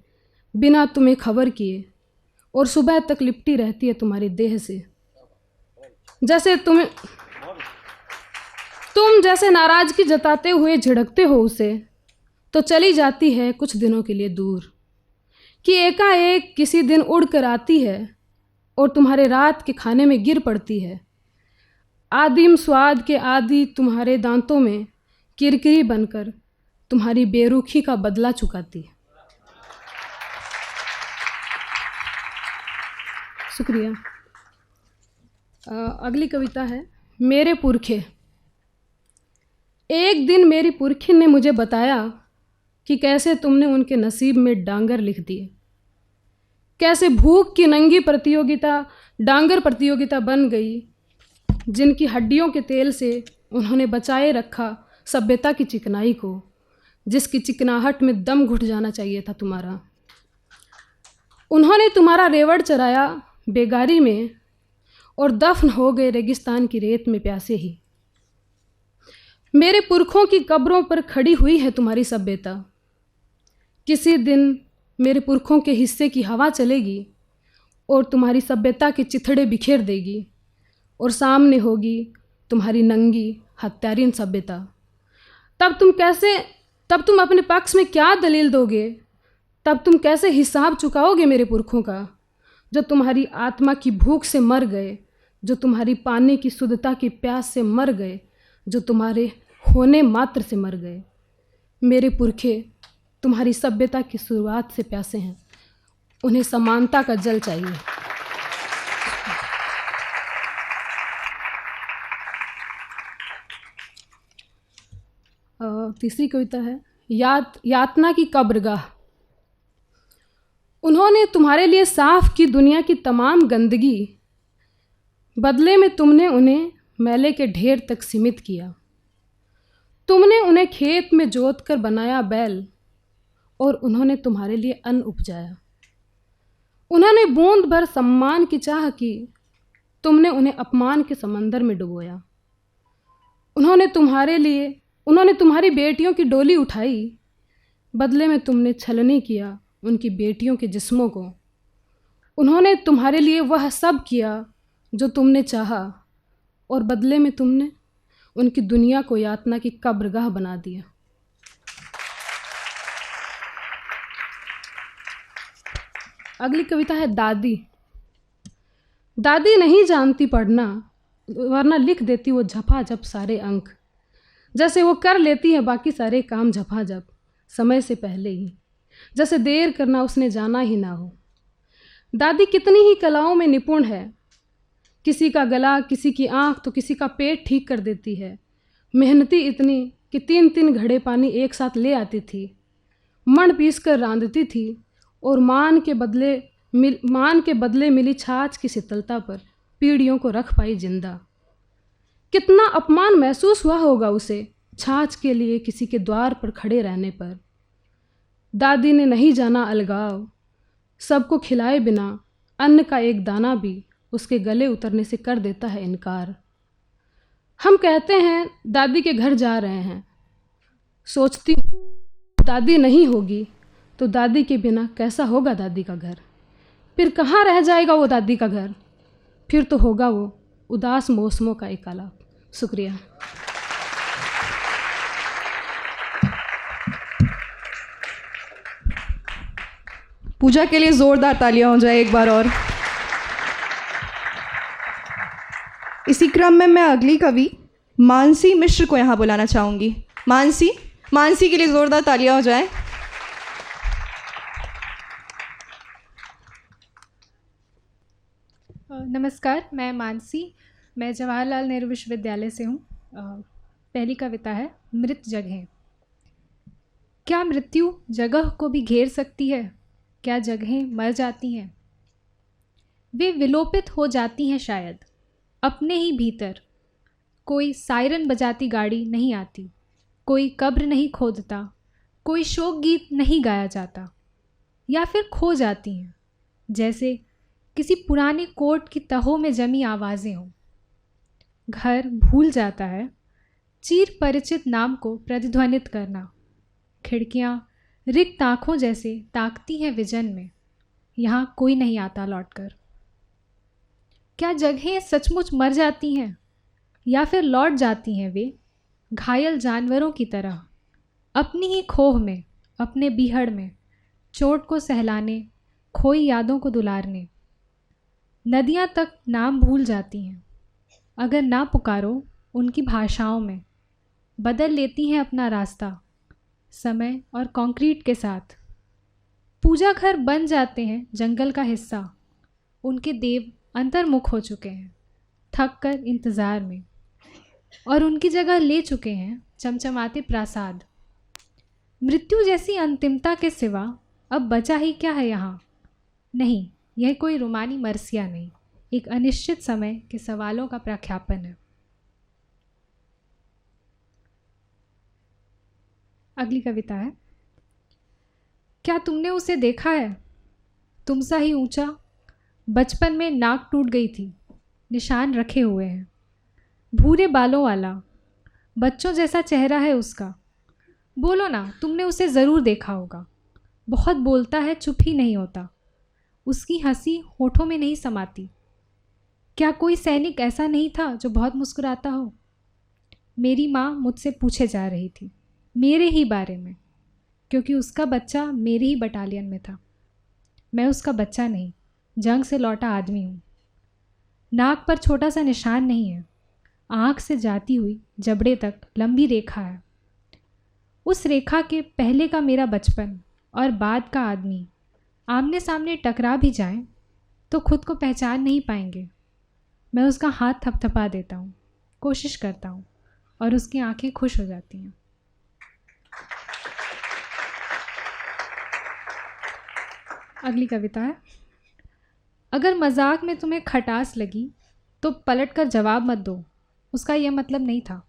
बिना तुम्हें खबर किए, और सुबह तक लिपटी रहती है तुम्हारी देह से। जैसे तुम जैसे नाराज़गी जताते हुए झिड़कते हो उसे, तो चली जाती है कुछ दिनों के लिए दूर, कि एकाएक किसी दिन उड़ कर आती है और तुम्हारे रात के खाने में गिर पड़ती है। आदिम स्वाद के आदि तुम्हारे दांतों में किरकिरी बनकर तुम्हारी बेरुखी का बदला चुकाती है। शुक्रिया। अगली कविता है मेरे पुरखे। एक दिन मेरी पुरखी ने मुझे बताया कि कैसे तुमने उनके नसीब में डांगर लिख दिए, कैसे भूख की नंगी प्रतियोगिता डांगर प्रतियोगिता बन गई, जिनकी हड्डियों के तेल से उन्होंने बचाए रखा सभ्यता की चिकनाई को, जिसकी चिकनाहट में दम घुट जाना चाहिए था तुम्हारा। उन्होंने तुम्हारा रेवड़ चराया बेगारी में और दफन हो गए रेगिस्तान की रेत में प्यासे ही। मेरे पुरखों की कब्रों पर खड़ी हुई है तुम्हारी सभ्यता। किसी दिन मेरे पुरखों के हिस्से की हवा चलेगी और तुम्हारी सभ्यता के चिथड़े बिखेर देगी, और सामने होगी तुम्हारी नंगी हत्यारीन सभ्यता। तब तुम अपने पक्ष में क्या दलील दोगे? तब तुम कैसे हिसाब चुकाओगे मेरे पुरखों का, जो तुम्हारी आत्मा की भूख से मर गए, जो तुम्हारी पानी की शुद्धता की प्यास से मर गए, जो तुम्हारे होने मात्र से मर गए। मेरे पुरखे तुम्हारी सभ्यता की शुरुआत से प्यासे हैं, उन्हें समानता का जल चाहिए। तीसरी कविता है यातना की कब्रगाह। उन्होंने तुम्हारे लिए साफ की दुनिया की तमाम गंदगी, बदले में तुमने उन्हें मैले के ढेर तक सीमित किया। तुमने उन्हें खेत में जोत कर बनाया बैल, और उन्होंने तुम्हारे लिए अन्न उपजाया। उन्होंने बूंद भर सम्मान की चाह की, तुमने उन्हें अपमान के समंदर में डुबोया। उन्होंने तुम्हारी बेटियों की डोली उठाई, बदले में तुमने छलनी किया उनकी बेटियों के जिस्मों को। उन्होंने तुम्हारे लिए वह सब किया जो तुमने चाहा, और बदले में तुमने उनकी दुनिया को यातना की कब्रगाह बना दिया। अगली कविता है दादी। दादी नहीं जानती पढ़ना, वरना लिख देती वो झपाझप सारे अंक, जैसे वो कर लेती है बाकी सारे काम झपाझप समय से पहले ही, जैसे देर करना उसने जाना ही ना हो। दादी कितनी ही कलाओं में निपुण है, किसी का गला, किसी की आँख तो किसी का पेट ठीक कर देती है। मेहनती इतनी कि 3-3 घड़े पानी एक साथ ले आती थी, मण पीस कर रांधती थी, और मान के बदले मिली छाछ की शीतलता पर पीढ़ियों को रख पाई जिंदा। कितना अपमान महसूस हुआ होगा उसे छाछ के लिए किसी के द्वार पर खड़े रहने पर। दादी ने नहीं जाना अलगाव, सबको खिलाए बिना अन्न का एक दाना भी उसके गले उतरने से कर देता है इनकार। हम कहते हैं दादी के घर जा रहे हैं, सोचती हूँ दादी नहीं होगी तो दादी के बिना कैसा होगा दादी का घर। फिर कहाँ रह जाएगा वो दादी का घर, फिर तो होगा वो उदास मौसमों का एक आलाप। शुक्रिया। पूजा के लिए ज़ोरदार तालियां हो जाए एक बार और। इसी क्रम में मैं अगली कवि मानसी मिश्र को यहाँ बुलाना चाहूँगी। मानसी के लिए ज़ोरदार तालियां हो जाए। नमस्कार, मैं मानसी, मैं जवाहरलाल नेहरू विश्वविद्यालय से हूँ। पहली कविता है मृत जगहें। क्या मृत्यु जगह को भी घेर सकती है? क्या जगहें मर जाती हैं? वे विलोपित हो जाती हैं शायद अपने ही भीतर। कोई सायरन बजाती गाड़ी नहीं आती, कोई कब्र नहीं खोदता, कोई शोक गीत नहीं गाया जाता, या फिर खो जाती हैं जैसे किसी पुराने कोट की तहों में जमी आवाज़ें हों। घर भूल जाता है चिर परिचित नाम को प्रतिध्वनित करना। खिड़कियाँ रिक्त आँखों जैसे ताकती हैं विजन में, यहाँ कोई नहीं आता लौटकर। क्या जगहें सचमुच मर जाती हैं या फिर लौट जाती हैं वे घायल जानवरों की तरह, अपनी ही खोह में, अपने बीहड़ में, चोट को सहलाने, खोई यादों को दुलारने। नदियाँ तक नाम भूल जाती हैं अगर ना पुकारो उनकी भाषाओं में, बदल लेती हैं अपना रास्ता समय और कंक्रीट के साथ। पूजा घर बन जाते हैं जंगल का हिस्सा, उनके देव अंतर्मुख हो चुके हैं थक कर इंतज़ार में, और उनकी जगह ले चुके हैं चमचमाते प्रासाद। मृत्यु जैसी अंतिमता के सिवा अब बचा ही क्या है यहाँ? नहीं, यह कोई रोमानी मरसिया नहीं, एक अनिश्चित समय के सवालों का प्रख्यापन है। अगली कविता है। क्या तुमने उसे देखा है, तुमसा ही ऊंचा, बचपन में नाक टूट गई थी, निशान रखे हुए हैं, भूरे बालों वाला, बच्चों जैसा चेहरा है उसका। बोलो ना, तुमने उसे ज़रूर देखा होगा। बहुत बोलता है, चुप ही नहीं होता, उसकी हंसी होठों में नहीं समाती। क्या कोई सैनिक ऐसा नहीं था जो बहुत मुस्कुराता हो? मेरी माँ मुझसे पूछे जा रही थी, मेरे ही बारे में, क्योंकि उसका बच्चा मेरे ही बटालियन में था। मैं उसका बच्चा नहीं, जंग से लौटा आदमी हूँ। नाक पर छोटा सा निशान नहीं है, आँख से जाती हुई जबड़े तक लंबी रेखा है। उस रेखा के पहले का मेरा बचपन और बाद का आदमी आमने सामने टकरा भी जाएं तो खुद को पहचान नहीं पाएंगे। मैं उसका हाथ थपथपा देता हूँ, कोशिश करता हूँ, और उसकी आंखें खुश हो जाती हैं। अगली कविता है। अगर मजाक में तुम्हें खटास लगी तो पलट कर जवाब मत दो, उसका यह मतलब नहीं था।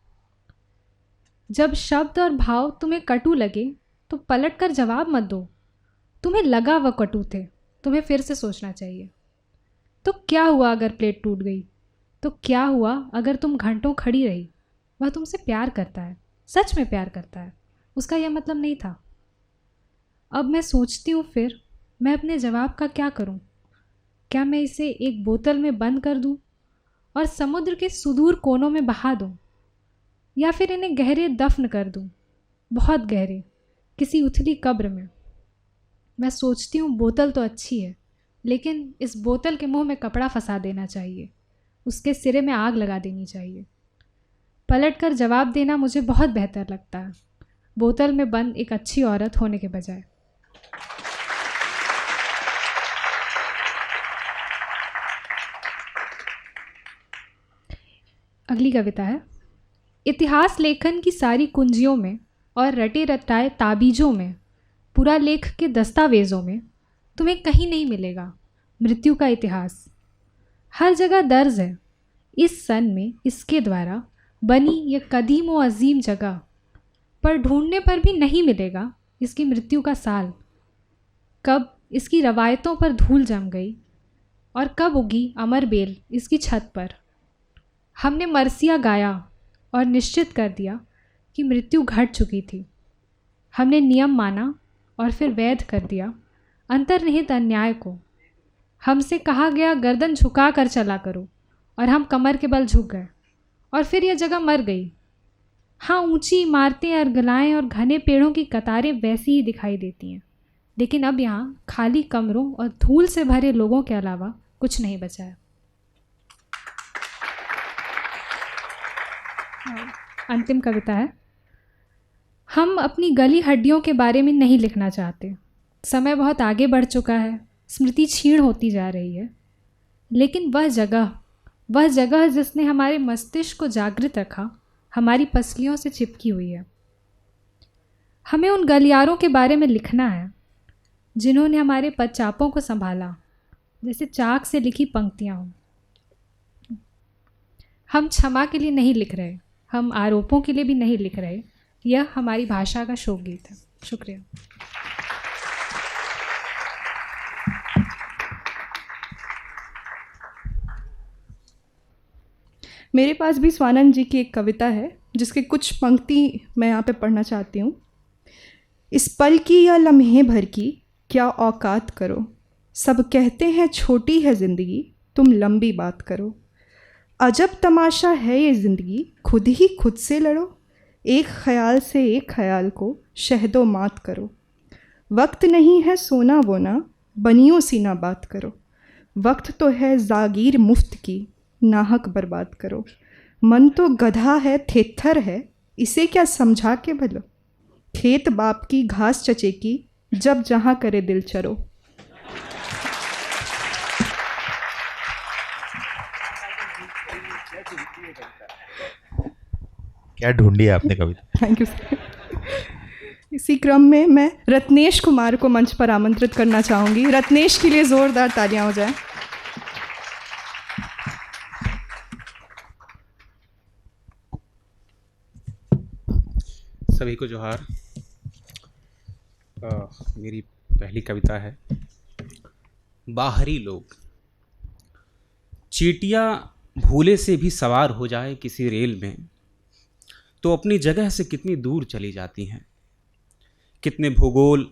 जब शब्द और भाव तुम्हें कटु लगे तो पलट कर जवाब मत दो, तुम्हें लगा वह कटु थे, तुम्हें फिर से सोचना चाहिए। तो क्या हुआ अगर प्लेट टूट गई? तो क्या हुआ अगर तुम घंटों खड़ी रही? वह तुमसे प्यार करता है, सच में प्यार करता है, उसका यह मतलब नहीं था। अब मैं सोचती हूँ, फिर मैं अपने जवाब का क्या करूँ? क्या मैं इसे एक बोतल में बंद कर दूँ और समुद्र के सुदूर कोनों में बहा दूँ, या फिर इन्हें गहरे दफन कर दूँ, बहुत गहरे, किसी उथली कब्र में? मैं सोचती हूँ बोतल तो अच्छी है, लेकिन इस बोतल के मुंह में कपड़ा फंसा देना चाहिए, उसके सिरे में आग लगा देनी चाहिए। पलट कर जवाब देना मुझे बहुत बेहतर लगता है, बोतल में बंद एक अच्छी औरत होने के बजाय। अगली कविता है। इतिहास लेखन की सारी कुंजियों में और रटे रटाए ताबीज़ों में, पूरा लेख के दस्तावेज़ों में तुम्हें कहीं नहीं मिलेगा मृत्यु का इतिहास। हर जगह दर्ज है इस सन में इसके द्वारा बनी ये कदीम व अजीम जगह, पर ढूंढने पर भी नहीं मिलेगा इसकी मृत्यु का साल। कब इसकी रवायतों पर धूल जम गई और कब उगी अमर बेल इसकी छत पर। हमने मरसिया गाया और निश्चित कर दिया कि मृत्यु घट चुकी थी। हमने नियम माना और फिर वैध कर दिया अंतर्निहित अन्याय को। हमसे कहा गया गर्दन झुका कर चला करो, और हम कमर के बल झुक गए, और फिर यह जगह मर गई। हाँ, ऊंची इमारतें, अरगलाएँ और घने पेड़ों की कतारें वैसी ही दिखाई देती हैं, लेकिन अब यहाँ खाली कमरों और धूल से भरे लोगों के अलावा कुछ नहीं बचा है। अंतिम कविता है। हम अपनी गली हड्डियों के बारे में नहीं लिखना चाहते। समय बहुत आगे बढ़ चुका है, स्मृति क्षीण होती जा रही है, लेकिन वह जगह जिसने हमारे मस्तिष्क को जागृत रखा, हमारी पसलियों से चिपकी हुई है। हमें उन गलियारों के बारे में लिखना है जिन्होंने हमारे पदचापों को संभाला, जैसे चाक से लिखी पंक्तियाँ हों। हम क्षमा के लिए नहीं लिख रहे, हम आरोपों के लिए भी नहीं लिख रहे। यह हमारी भाषा का शोक गीत है। शुक्रिया। मेरे पास भी स्वानंद जी की एक कविता है जिसके कुछ पंक्ति मैं यहाँ पे पढ़ना चाहती हूँ। इस पल की या लम्हे भर की क्या औकात करो, सब कहते हैं छोटी है ज़िंदगी, तुम लंबी बात करो। अजब तमाशा है ये ज़िंदगी, खुद ही खुद से लड़ो, एक ख़याल से एक ख़याल को शहदो मात करो। वक्त नहीं है सोना बोना, बनियों सी ना बात करो। वक्त तो है जागीर मुफ्त की, नाहक बर्बाद करो। मन तो गधा है, थेथर है, इसे क्या समझा के भलो। खेत बाप की घास चचे की, जब जहाँ करे दिल चरो। क्या ढूंढी है आपने कविता? Thank you sir. इसी क्रम में मैं रत्नेश कुमार को मंच पर आमंत्रित करना चाहूँगी। रत्नेश के लिए ज़ोरदार तालियां हो जाए। सभी को जोहार। मेरी पहली कविता है बाहरी लोग। चींटियाँ भूले से भी सवार हो जाए किसी रेल में तो अपनी जगह से कितनी दूर चली जाती हैं। कितने भूगोल,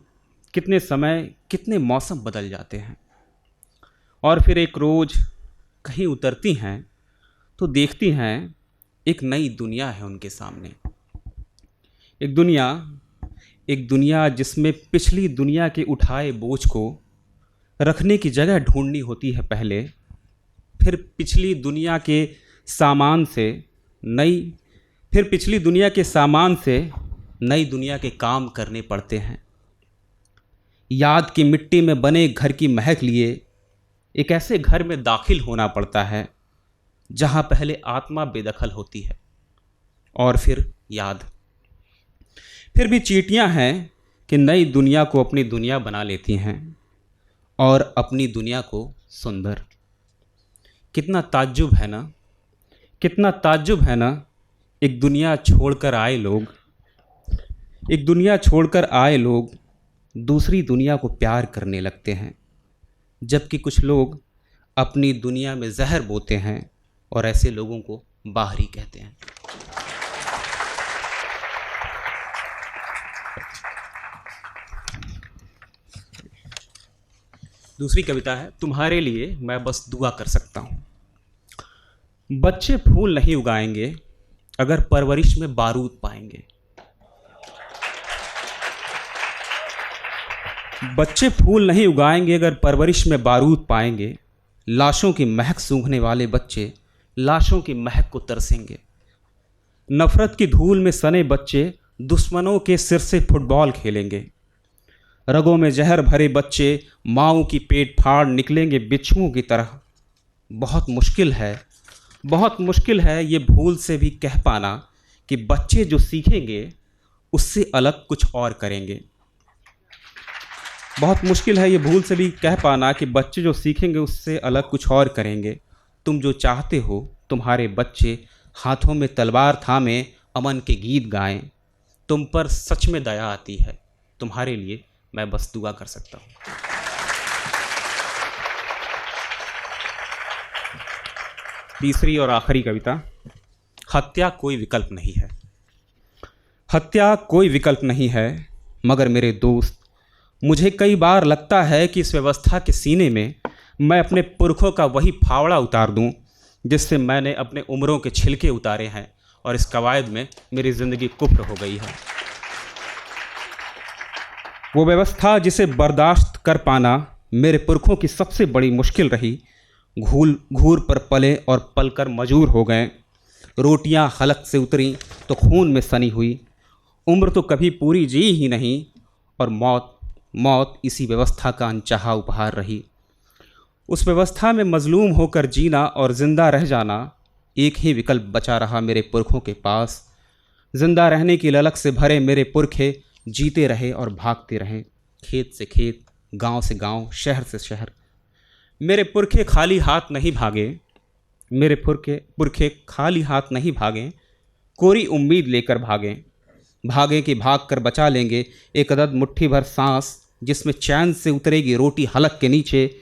कितने समय, कितने मौसम बदल जाते हैं और फिर एक रोज़ कहीं उतरती हैं तो देखती हैं एक नई दुनिया है उनके सामने। एक दुनिया जिसमें पिछली दुनिया के उठाए बोझ को रखने की जगह ढूंढनी होती है पहले, फिर पिछली दुनिया के सामान से नई दुनिया के काम करने पड़ते हैं। याद की मिट्टी में बने घर की महक लिए एक ऐसे घर में दाखिल होना पड़ता है जहां पहले आत्मा बेदखल होती है और फिर याद। फिर भी चींटियां हैं कि नई दुनिया को अपनी दुनिया बना लेती हैं और अपनी दुनिया को सुंदर। कितना ताज्जुब है ना, एक दुनिया छोड़कर आए लोग दूसरी दुनिया को प्यार करने लगते हैं, जबकि कुछ लोग अपनी दुनिया में जहर बोते हैं और ऐसे लोगों को बाहरी कहते हैं। दूसरी कविता है तुम्हारे लिए मैं बस दुआ कर सकता हूँ। बच्चे फूल नहीं उगाएंगे अगर परवरिश में बारूद पाएंगे। बच्चे फूल नहीं उगाएंगे अगर परवरिश में बारूद पाएंगे। लाशों की महक सूंघने वाले बच्चे लाशों की महक को तरसेंगे। नफरत की धूल में सने बच्चे दुश्मनों के सिर से फुटबॉल खेलेंगे। रगों में जहर भरे बच्चे माओं की पेट फाड़ निकलेंगे बिच्छुओं की तरह। बहुत मुश्किल है ये भूल से भी कह पाना कि बच्चे जो सीखेंगे उससे अलग कुछ और करेंगे। बहुत मुश्किल है ये भूल से भी कह पाना कि बच्चे जो सीखेंगे उससे अलग कुछ और करेंगे। तुम जो चाहते हो तुम्हारे बच्चे हाथों में तलवार थामे अमन के गीत गाएं। तुम पर सच में दया आती है, तुम्हारे लिए मैं बस दुआ कर सकता हूँ। तीसरी और आखिरी कविता, हत्या कोई विकल्प नहीं है। हत्या कोई विकल्प नहीं है, मगर मेरे दोस्त मुझे कई बार लगता है कि इस व्यवस्था के सीने में मैं अपने पुरखों का वही फावड़ा उतार दूं जिससे मैंने अपने उम्रों के छिलके उतारे हैं और इस कवायद में मेरी ज़िंदगी कुफ्र हो गई है। वो व्यवस्था जिसे बर्दाश्त कर पाना मेरे पुरखों की सबसे बड़ी मुश्किल रही। घूर पर पले और पलकर मजूर हो गए। रोटियां हलक से उतरी तो खून में सनी हुई। उम्र तो कभी पूरी जी ही नहीं और मौत इसी व्यवस्था का अनचाहा उपहार रही। उस व्यवस्था में मजलूम होकर जीना और ज़िंदा रह जाना एक ही विकल्प बचा रहा मेरे पुरखों के पास। जिंदा रहने की ललक से भरे मेरे पुरखे जीते रहे और भागते रहे, खेत से खेत, गांव से गांव, शहर से शहर। मेरे पुरखे खाली हाथ नहीं भागे, मेरे पुरखे खाली हाथ नहीं भागे, कोरी उम्मीद लेकर भागे कि भाग कर बचा लेंगे एक अदद मुट्ठी भर सांस, जिसमें चैन से उतरेगी रोटी हलक के नीचे,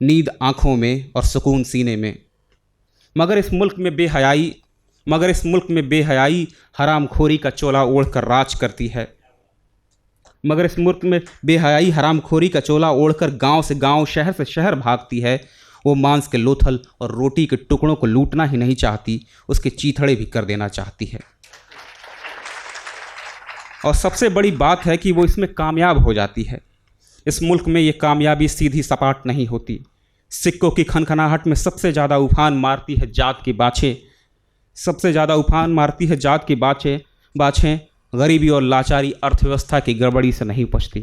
नींद आँखों में और सुकून सीने में। मगर इस मुल्क में बेहयाई हरामखोरी का चोला ओढ़कर राज करती है। मगर इस मुल्क में बेहयाई हरामखोरी का चोला ओढ़कर गांव से गांव, शहर से शहर भागती है। वो मांस के लोथल और रोटी के टुकड़ों को लूटना ही नहीं चाहती, उसके चीथड़े भी कर देना चाहती है। और सबसे बड़ी बात है कि वो इसमें कामयाब हो जाती है। इस मुल्क में ये कामयाबी सीधी सपाट नहीं होती। सिक्कों की खनखनाहट में सबसे ज़्यादा उफान मारती है जात की बाछें। सबसे ज़्यादा उफान मारती है जात की बाछें। गरीबी और लाचारी अर्थव्यवस्था की गड़बड़ी से नहीं उपजती,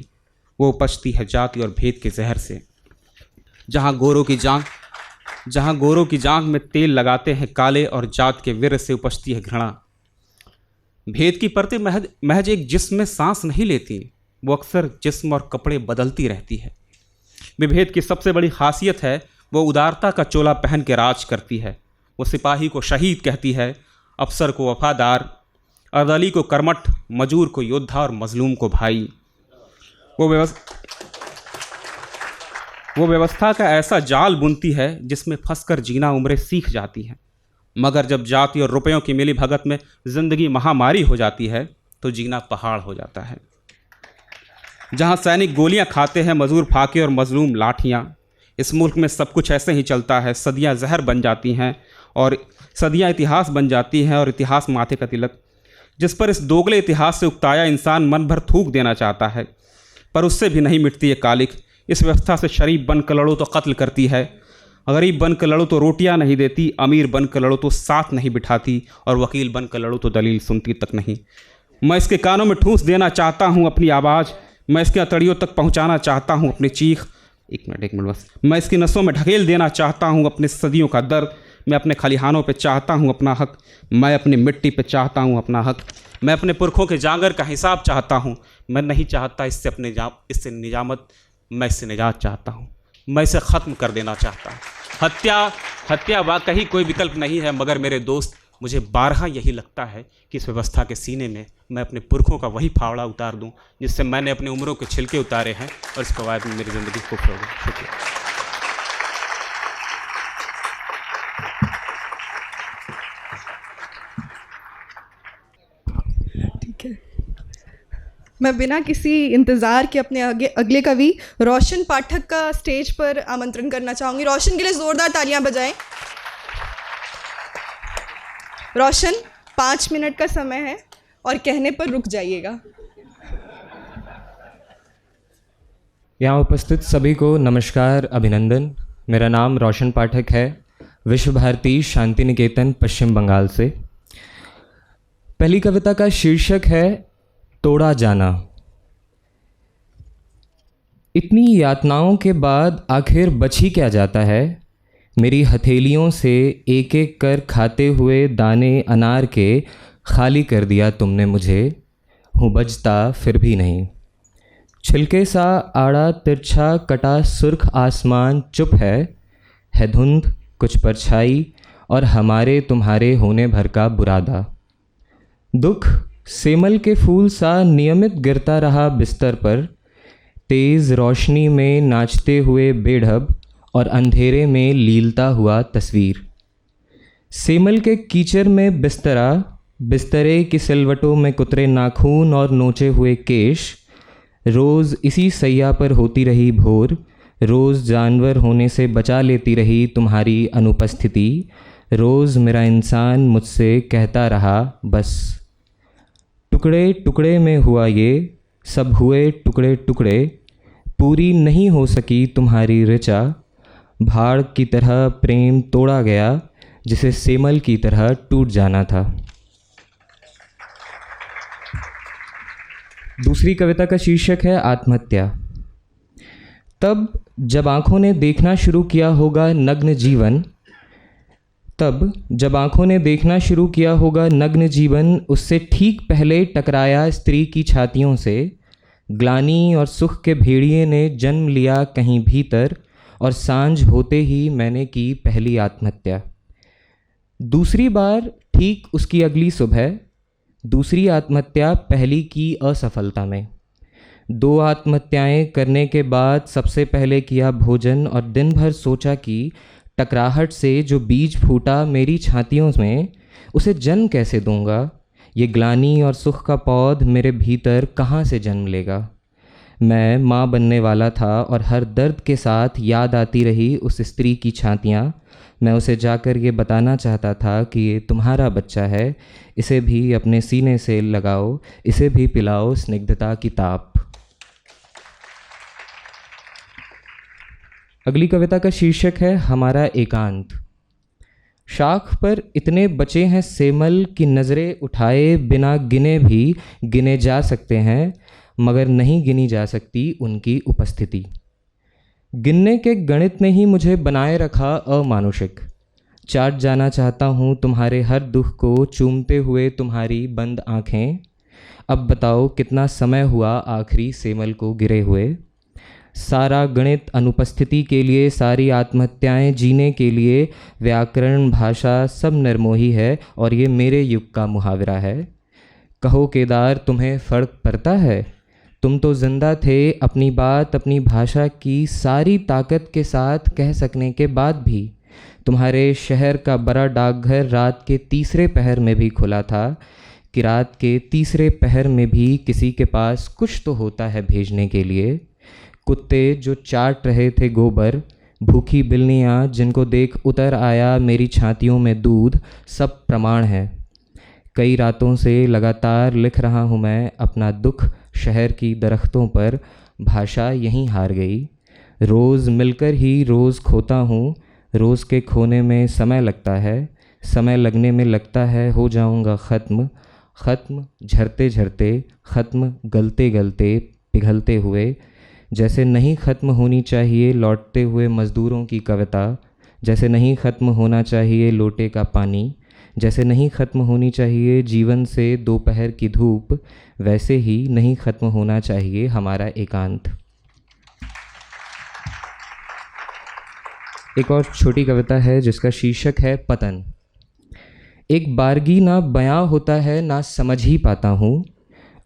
वो उपजती है जाति और भेद के जहर से। जहाँ गोरों की जांघ में तेल लगाते हैं काले, और जात के विर से उपजती है घृणा। भेद की परतें महज एक जिस्म में सांस नहीं लेती, वो अक्सर जिस्म और कपड़े बदलती रहती है। विभेद की सबसे बड़ी खासियत है वो उदारता का चोला पहन के राज करती है। वो सिपाही को शहीद कहती है, अफसर को वफादार, अर्दली को कर्मठ, मजूर को योद्धा और मजलूम को भाई। वो व्यवस्था का ऐसा जाल बुनती है जिसमें फंसकर जीना उम्रें सीख जाती हैं, मगर जब जाति और रुपयों की मिली भगत में ज़िंदगी महामारी हो जाती है तो जीना पहाड़ हो जाता है। जहाँ सैनिक गोलियाँ खाते हैं, मजदूर फाके और मजलूम लाठियाँ, इस मुल्क में सब कुछ ऐसे ही चलता है। सदियाँ जहर बन जाती हैं और सदियाँ इतिहास बन जाती हैं और इतिहास माथे का तिलक, जिस पर इस दोगले इतिहास से उकताया इंसान मन भर थूक देना चाहता है, पर उससे भी नहीं मिटती ये कालिक। इस व्यवस्था से शरीफ बन कर लड़ो तो कत्ल करती है, गरीब बन कर लड़ो तो रोटियां नहीं देती, अमीर बन कर लड़ो तो साथ नहीं बिठाती, और वकील बन कर लड़ो तो दलील सुनती तक नहीं। मैं इसके कानों में ठूंस देना चाहता हूँ अपनी आवाज़, मैं इसके अतड़ियों तक पहुँचाना चाहता हूँ अपनी चीख। एक मिनट बस। मैं इसकी नसों में ढकेल देना चाहता हूँ अपने सदियों का दर्द, मैं अपने खलिहानों पे चाहता हूँ अपना हक, मैं अपनी मिट्टी पे चाहता हूँ अपना हक, मैं अपने पुरखों के जांगर का हिसाब चाहता हूँ। मैं नहीं चाहता इससे निजामत, मैं इससे निजात चाहता हूँ, मैं इसे ख़त्म कर देना चाहता हूँ। हत्या वाकई कोई विकल्प नहीं है, मगर मेरे दोस्त मुझे बारहा यही लगता है कि इस व्यवस्था के सीने में मैं अपने पुरखों का वही फावड़ा उतार दूं जिससे मैंने अपनी उम्रों के छिलके उतारे हैं, और इस कवायद में मेरी ज़िंदगी खूब हो गई। शुक्रिया। ठीक है, मैं बिना किसी इंतज़ार के अपने अगले कवि रोशन पाठक का स्टेज पर आमंत्रण करना चाहूँगी। रोशन के लिए ज़ोरदार तालियां बजाएं। रोशन, 5 मिनट का समय है और कहने पर रुक जाइएगा। यहाँ उपस्थित सभी को नमस्कार, अभिनंदन। मेरा नाम रोशन पाठक है, विश्व भारती शांति निकेतन पश्चिम बंगाल से। पहली कविता का शीर्षक है तोड़ा जाना। इतनी यातनाओं के बाद आखिर बच ही क्या जाता है, मेरी हथेलियों से एक एक कर खाते हुए दाने अनार के खाली कर दिया तुमने मुझे, हूँ बजता फिर भी नहीं। छिलके सा आड़ा तिरछा कटा सुर्ख आसमान चुप है धुंध कुछ परछाई और हमारे तुम्हारे होने भर का बुरादा। दुख सेमल के फूल सा नियमित गिरता रहा बिस्तर पर, तेज़ रोशनी में नाचते हुए बेढब और अंधेरे में लीलता हुआ तस्वीर। सेमल के कीचड़ में बिस्तरा, बिस्तरे की सिलवटों में कुतरे नाखून और नोचे हुए केश। रोज़ इसी सैया पर होती रही भोर, रोज़ जानवर होने से बचा लेती रही तुम्हारी अनुपस्थिति। रोज़ मेरा इंसान मुझसे कहता रहा बस। टुकड़े टुकड़े में हुआ ये, सब हुए टुकड़े टुकड़े, पूरी नहीं हो सकी तुम्हारी ऋचा। भाड़ की तरह प्रेम तोड़ा गया जिसे सेमल की तरह टूट जाना था। दूसरी कविता का शीर्षक है आत्महत्या। तब जब आँखों ने देखना शुरू किया होगा नग्न जीवन, तब जब आँखों ने देखना शुरू किया होगा नग्न जीवन, उससे ठीक पहले टकराया स्त्री की छातियों से। ग्लानि और सुख के भेड़िए ने जन्म लिया कहीं भीतर, और सांझ होते ही मैंने की पहली आत्महत्या। दूसरी बार ठीक उसकी अगली सुबह, दूसरी आत्महत्या पहली की असफलता में। 2 आत्महत्याएं करने के बाद सबसे पहले किया भोजन, और दिन भर सोचा कि टकराहट से जो बीज फूटा मेरी छातियों में, उसे जन्म कैसे दूंगा। ये ग्लानि और सुख का पौध मेरे भीतर कहाँ से जन्म लेगा। मैं माँ बनने वाला था और हर दर्द के साथ याद आती रही उस स्त्री की छातियाँ। मैं उसे जाकर ये बताना चाहता था कि ये तुम्हारा बच्चा है, इसे भी अपने सीने से लगाओ, इसे भी पिलाओ स्निग्धता की ताप। अगली कविता का शीर्षक है हमारा एकांत। शाख पर इतने बचे हैं सेमल की नज़रें उठाए बिना गिने भी गिने जा सकते हैं, मगर नहीं गिनी जा सकती उनकी उपस्थिति। गिनने के गणित ने ही मुझे बनाए रखा अमानुषिक। चाट जाना चाहता हूँ तुम्हारे हर दुख को, चूमते हुए तुम्हारी बंद आँखें। अब बताओ कितना समय हुआ आखिरी सेमल को गिरे हुए। सारा गणित अनुपस्थिति के लिए, सारी आत्महत्याएं जीने के लिए, व्याकरण भाषा सब निर्मोही है, और ये मेरे युग का मुहावरा है। कहो केदार तुम्हें फ़र्क पड़ता है? तुम तो जिंदा थे, अपनी बात अपनी भाषा की सारी ताकत के साथ कह सकने के बाद भी। तुम्हारे शहर का बड़ा डाकघर रात के तीसरे पहर में भी खुला था कि रात के तीसरे पहर में भी किसी के पास कुछ तो होता है भेजने के लिए। कुत्ते जो चाट रहे थे गोबर, भूखी बिल्लियाँ जिनको देख उतर आया मेरी छातियों में दूध, सब प्रमाण है। कई रातों से लगातार लिख रहा हूँ मैं अपना दुख शहर की दरख्तों पर, भाषा यहीं हार गई। रोज़ मिलकर ही रोज़ खोता हूँ, रोज़ के खोने में समय लगता है, समय लगने में लगता है हो जाऊँगा ख़त्म, ख़त्म झरते झरते, ख़त्म गलते गलते, पिघलते हुए। जैसे नहीं ख़त्म होनी चाहिए लौटते हुए मज़दूरों की कविता, जैसे नहीं ख़त्म होना चाहिए लोटे का पानी, जैसे नहीं ख़त्म होनी चाहिए जीवन से दोपहर की धूप, वैसे ही नहीं ख़त्म होना चाहिए हमारा एकांत। एक और छोटी कविता है जिसका शीर्षक है पतन। एक बारगी ना बयां होता है ना समझ ही पाता हूँ,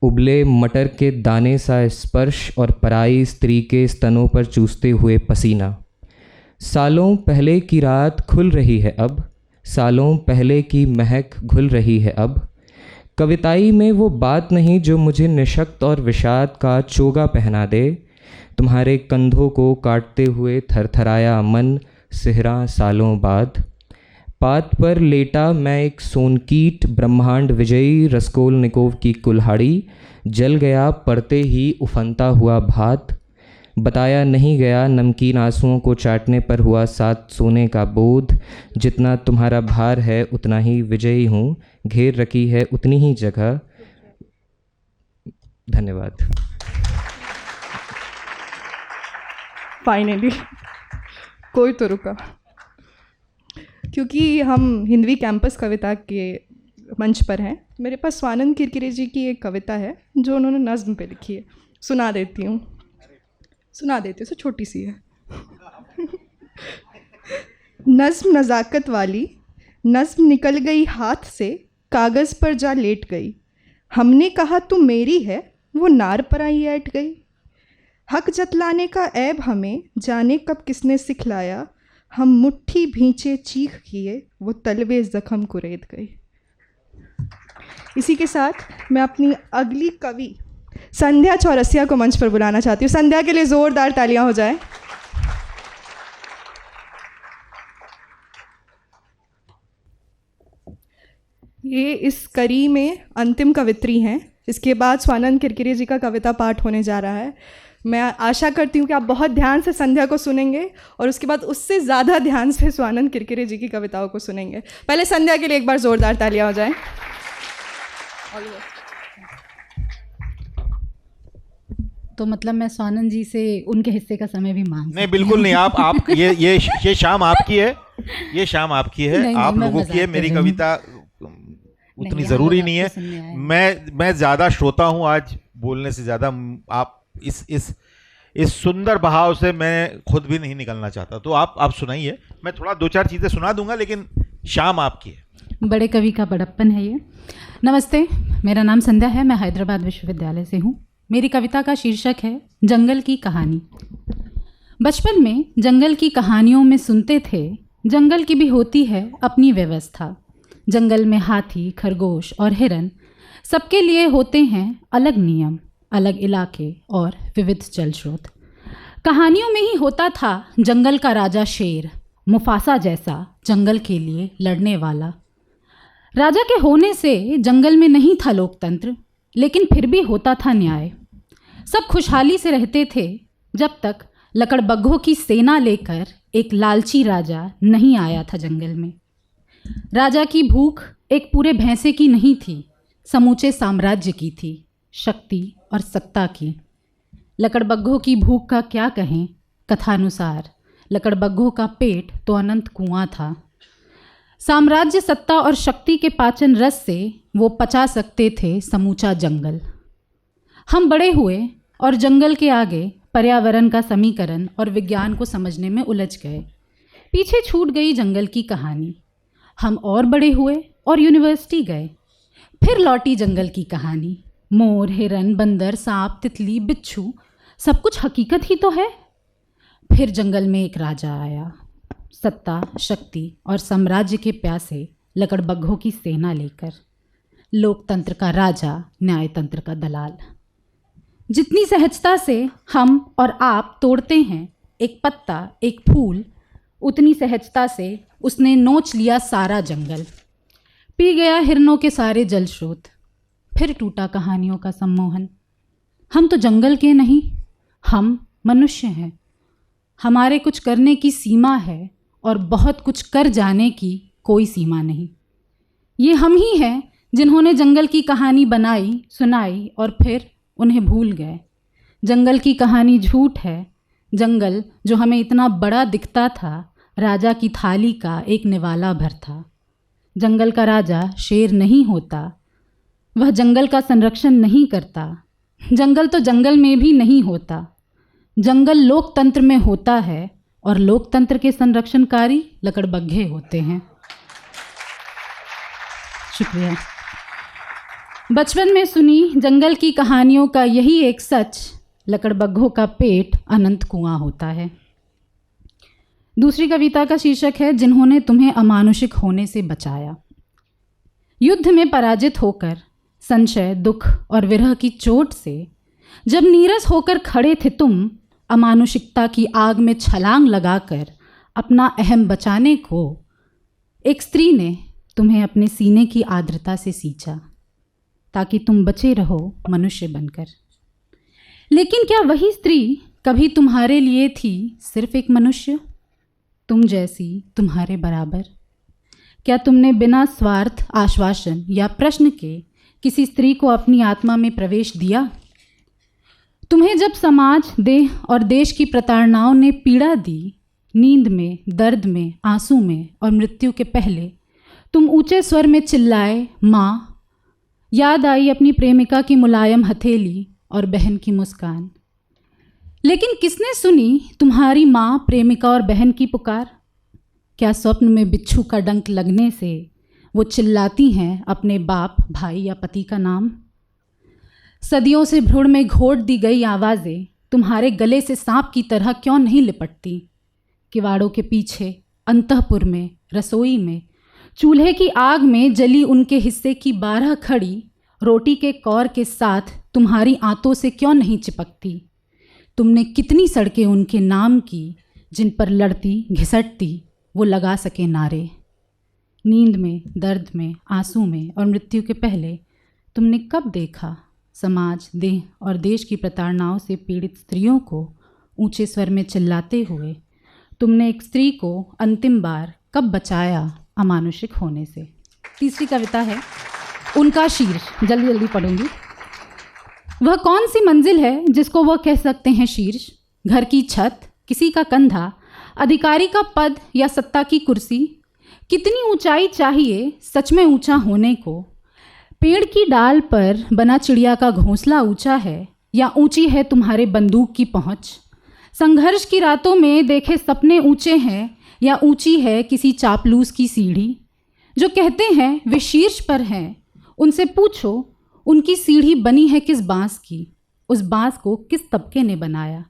उबले मटर के दाने सा स्पर्श और पराई स्त्री के स्तनों पर चूसते हुए पसीना। सालों पहले की रात खुल रही है अब, सालों पहले की महक घुल रही है अब। कविताई में वो बात नहीं जो मुझे निशक्त और विषाद का चोगा पहना दे। तुम्हारे कंधों को काटते हुए थरथराया मन सिहरा सालों बाद। पात पर लेटा मैं एक सोनकीट ब्रह्मांड विजयी रस्कोलनिकोव की कुल्हाड़ी, जल गया पड़ते ही उफनता हुआ भात। बताया नहीं गया नमकीन आंसुओं को चाटने पर हुआ साथ सोने का बोध। जितना तुम्हारा भार है उतना ही विजयी हूँ, घेर रखी है उतनी ही जगह। धन्यवाद। फाइनली कोई तो रुका, क्योंकि हम हिंदवी कैंपस कविता के मंच पर हैं। मेरे पास स्वानंद किरकिरे जी की एक कविता है जो उन्होंने नज़्म पे लिखी है, सुना देती हूँ, सो छोटी सी है। नज़्म नज़ाकत वाली, नज़्म निकल गई हाथ से, कागज़ पर जा लेट गई। हमने कहा तू मेरी है, वो नार पर आई ऐट गई। हक जतलाने का ऐब हमें जाने कब किसने सिखलाया, हम मुट्ठी भींचे चीख किए, वो तलवे ज़ख्म को रेत गई। इसी के साथ मैं अपनी अगली कवि संध्या चौरसिया को मंच पर बुलाना चाहती हूँ। संध्या के लिए ज़ोरदार तालियां हो जाएं। ये इस कड़ी में अंतिम कवित्री हैं। इसके बाद स्वानंद किरकिरे जी का कविता पाठ होने जा रहा है। मैं आशा करती हूँ कि आप बहुत ध्यान से संध्या को सुनेंगे और उसके बाद उससे ज़्यादा ध्यान से स्वानंद किरकिरे जी की कविताओं को सुनेंगे। पहले संध्या के लिए एक बार ज़ोरदार तालियां हो जाएं। तो मतलब मैं स्वानंद जी से उनके हिस्से का समय भी मांग नहीं, बिल्कुल नहीं। आप ये शाम आपकी है, ये शाम आपकी है, नहीं, आप लोगों की है। मेरी कविता उतनी ज़रूरी नहीं है। मैं ज़्यादा श्रोता हूँ आज बोलने से ज़्यादा। आप इस सुंदर बहाव से मैं खुद भी नहीं निकलना चाहता, तो आप सुनाइए। मैं थोड़ा दो चार चीज़ें सुना दूंगा, लेकिन शाम आपकी है। बड़े कवि का बड़प्पन है ये। नमस्ते, मेरा नाम संध्या है, मैं हैदराबाद विश्वविद्यालय से हूँ। मेरी कविता का शीर्षक है जंगल की कहानी। बचपन में जंगल की कहानियों में सुनते थे, जंगल की भी होती है अपनी व्यवस्था। जंगल में हाथी, खरगोश और हिरन, सबके लिए होते हैं अलग नियम, अलग इलाके और विविध जल स्रोत। कहानियों में ही होता था जंगल का राजा शेर, मुफासा जैसा जंगल के लिए लड़ने वाला। राजा के होने से जंगल में नहीं था लोकतंत्र, लेकिन फिर भी होता था न्याय। सब खुशहाली से रहते थे जब तक लकड़बग्घों की सेना लेकर एक लालची राजा नहीं आया था जंगल में। राजा की भूख एक पूरे भैंसे की नहीं थी, समूचे साम्राज्य की थी, शक्ति और सत्ता की। लकड़बग्घों की भूख का क्या कहें, कथानुसार लकड़बग्घों का पेट तो अनंत कुआं था। साम्राज्य, सत्ता और शक्ति के पाचन रस से वो पचा सकते थे समूचा जंगल। हम बड़े हुए और जंगल के आगे पर्यावरण का समीकरण और विज्ञान को समझने में उलझ गए। पीछे छूट गई जंगल की कहानी। हम और बड़े हुए और यूनिवर्सिटी गए। फिर लौटी जंगल की कहानी। मोर, हिरन, बंदर, सांप, तितली, बिच्छू, सब कुछ हकीकत ही तो है। फिर जंगल में एक राजा आया, सत्ता, शक्ति और साम्राज्य के प्यासे लकड़बग्घों की सेना लेकर। लोकतंत्र का राजा, न्यायतंत्र का दलाल। जितनी सहजता से हम और आप तोड़ते हैं एक पत्ता, एक फूल, उतनी सहजता से उसने नोच लिया सारा जंगल, पी गया हिरनों के सारे जल स्रोत। फिर टूटा कहानियों का सम्मोहन। हम तो जंगल के नहीं, हम मनुष्य हैं। हमारे कुछ करने की सीमा है और बहुत कुछ कर जाने की कोई सीमा नहीं। ये हम ही हैं जिन्होंने जंगल की कहानी बनाई, सुनाई और फिर उन्हें भूल गए। जंगल की कहानी झूठ है। जंगल जो हमें इतना बड़ा दिखता था, राजा की थाली का एक निवाला भर था। जंगल का राजा शेर नहीं होता, वह जंगल का संरक्षण नहीं करता। जंगल तो जंगल में भी नहीं होता। जंगल लोकतंत्र में होता है और लोकतंत्र के संरक्षणकारी लकड़बग्घे होते हैं। शुक्रिया। बचपन में सुनी जंगल की कहानियों का यही एक सच, लकड़बग्घों का पेट अनंत कुआं होता है। दूसरी कविता का शीर्षक है जिन्होंने तुम्हें अमानुषिक होने से बचाया। युद्ध में पराजित होकर, संशय, दुख और विरह की चोट से जब नीरस होकर खड़े थे तुम, अमानुषिकता की आग में छलांग लगाकर अपना अहम बचाने को, एक स्त्री ने तुम्हें अपने सीने की आर्द्रता से सींचा ताकि तुम बचे रहो मनुष्य बनकर। लेकिन क्या वही स्त्री कभी तुम्हारे लिए थी सिर्फ एक मनुष्य, तुम जैसी, तुम्हारे बराबर? क्या तुमने बिना स्वार्थ, आश्वासन या प्रश्न के किसी स्त्री को अपनी आत्मा में प्रवेश दिया? तुम्हें जब समाज, देह और देश की प्रताड़नाओं ने पीड़ा दी, नींद में, दर्द में, आंसू में और मृत्यु के पहले तुम ऊंचे स्वर में चिल्लाए, माँ। याद आई अपनी प्रेमिका की मुलायम हथेली और बहन की मुस्कान। लेकिन किसने सुनी तुम्हारी माँ, प्रेमिका और बहन की पुकार? क्या स्वप्न में बिच्छू का डंक लगने से वो चिल्लाती हैं अपने बाप, भाई या पति का नाम? सदियों से भ्रूण में घोट दी गई आवाज़ें तुम्हारे गले से सांप की तरह क्यों नहीं लिपटती? किवाड़ों के पीछे, अंतःपुर में, रसोई में, चूल्हे की आग में जली उनके हिस्से की 12 खड़ी रोटी के कौर के साथ तुम्हारी आंतों से क्यों नहीं चिपकती? तुमने कितनी सड़कें उनके नाम की जिन पर लड़ती, घिसटती वो लगा सके नारे। नींद में, दर्द में, आंसू में और मृत्यु के पहले तुमने कब देखा समाज, देह और देश की प्रताड़नाओं से पीड़ित स्त्रियों को ऊंचे स्वर में चिल्लाते हुए? तुमने एक स्त्री को अंतिम बार कब बचाया अमानुषिक होने से? तीसरी कविता है उनका शीर्ष, जल्दी जल्दी पढ़ूंगी। वह कौन सी मंजिल है जिसको वह कह सकते हैं शीर्ष? घर की छत, किसी का कंधा, अधिकारी का पद या सत्ता की कुर्सी? कितनी ऊंचाई चाहिए सच में ऊंचा होने को? पेड़ की डाल पर बना चिड़िया का घोंसला ऊंचा है या ऊंची है तुम्हारे बंदूक की पहुंच? संघर्ष की रातों में देखे सपने ऊंचे हैं या ऊंची है किसी चापलूस की सीढ़ी? जो कहते हैं वे शीर्ष पर हैं, उनसे पूछो उनकी सीढ़ी बनी है किस बांस की? उस बांस को किस तबके ने बनाया?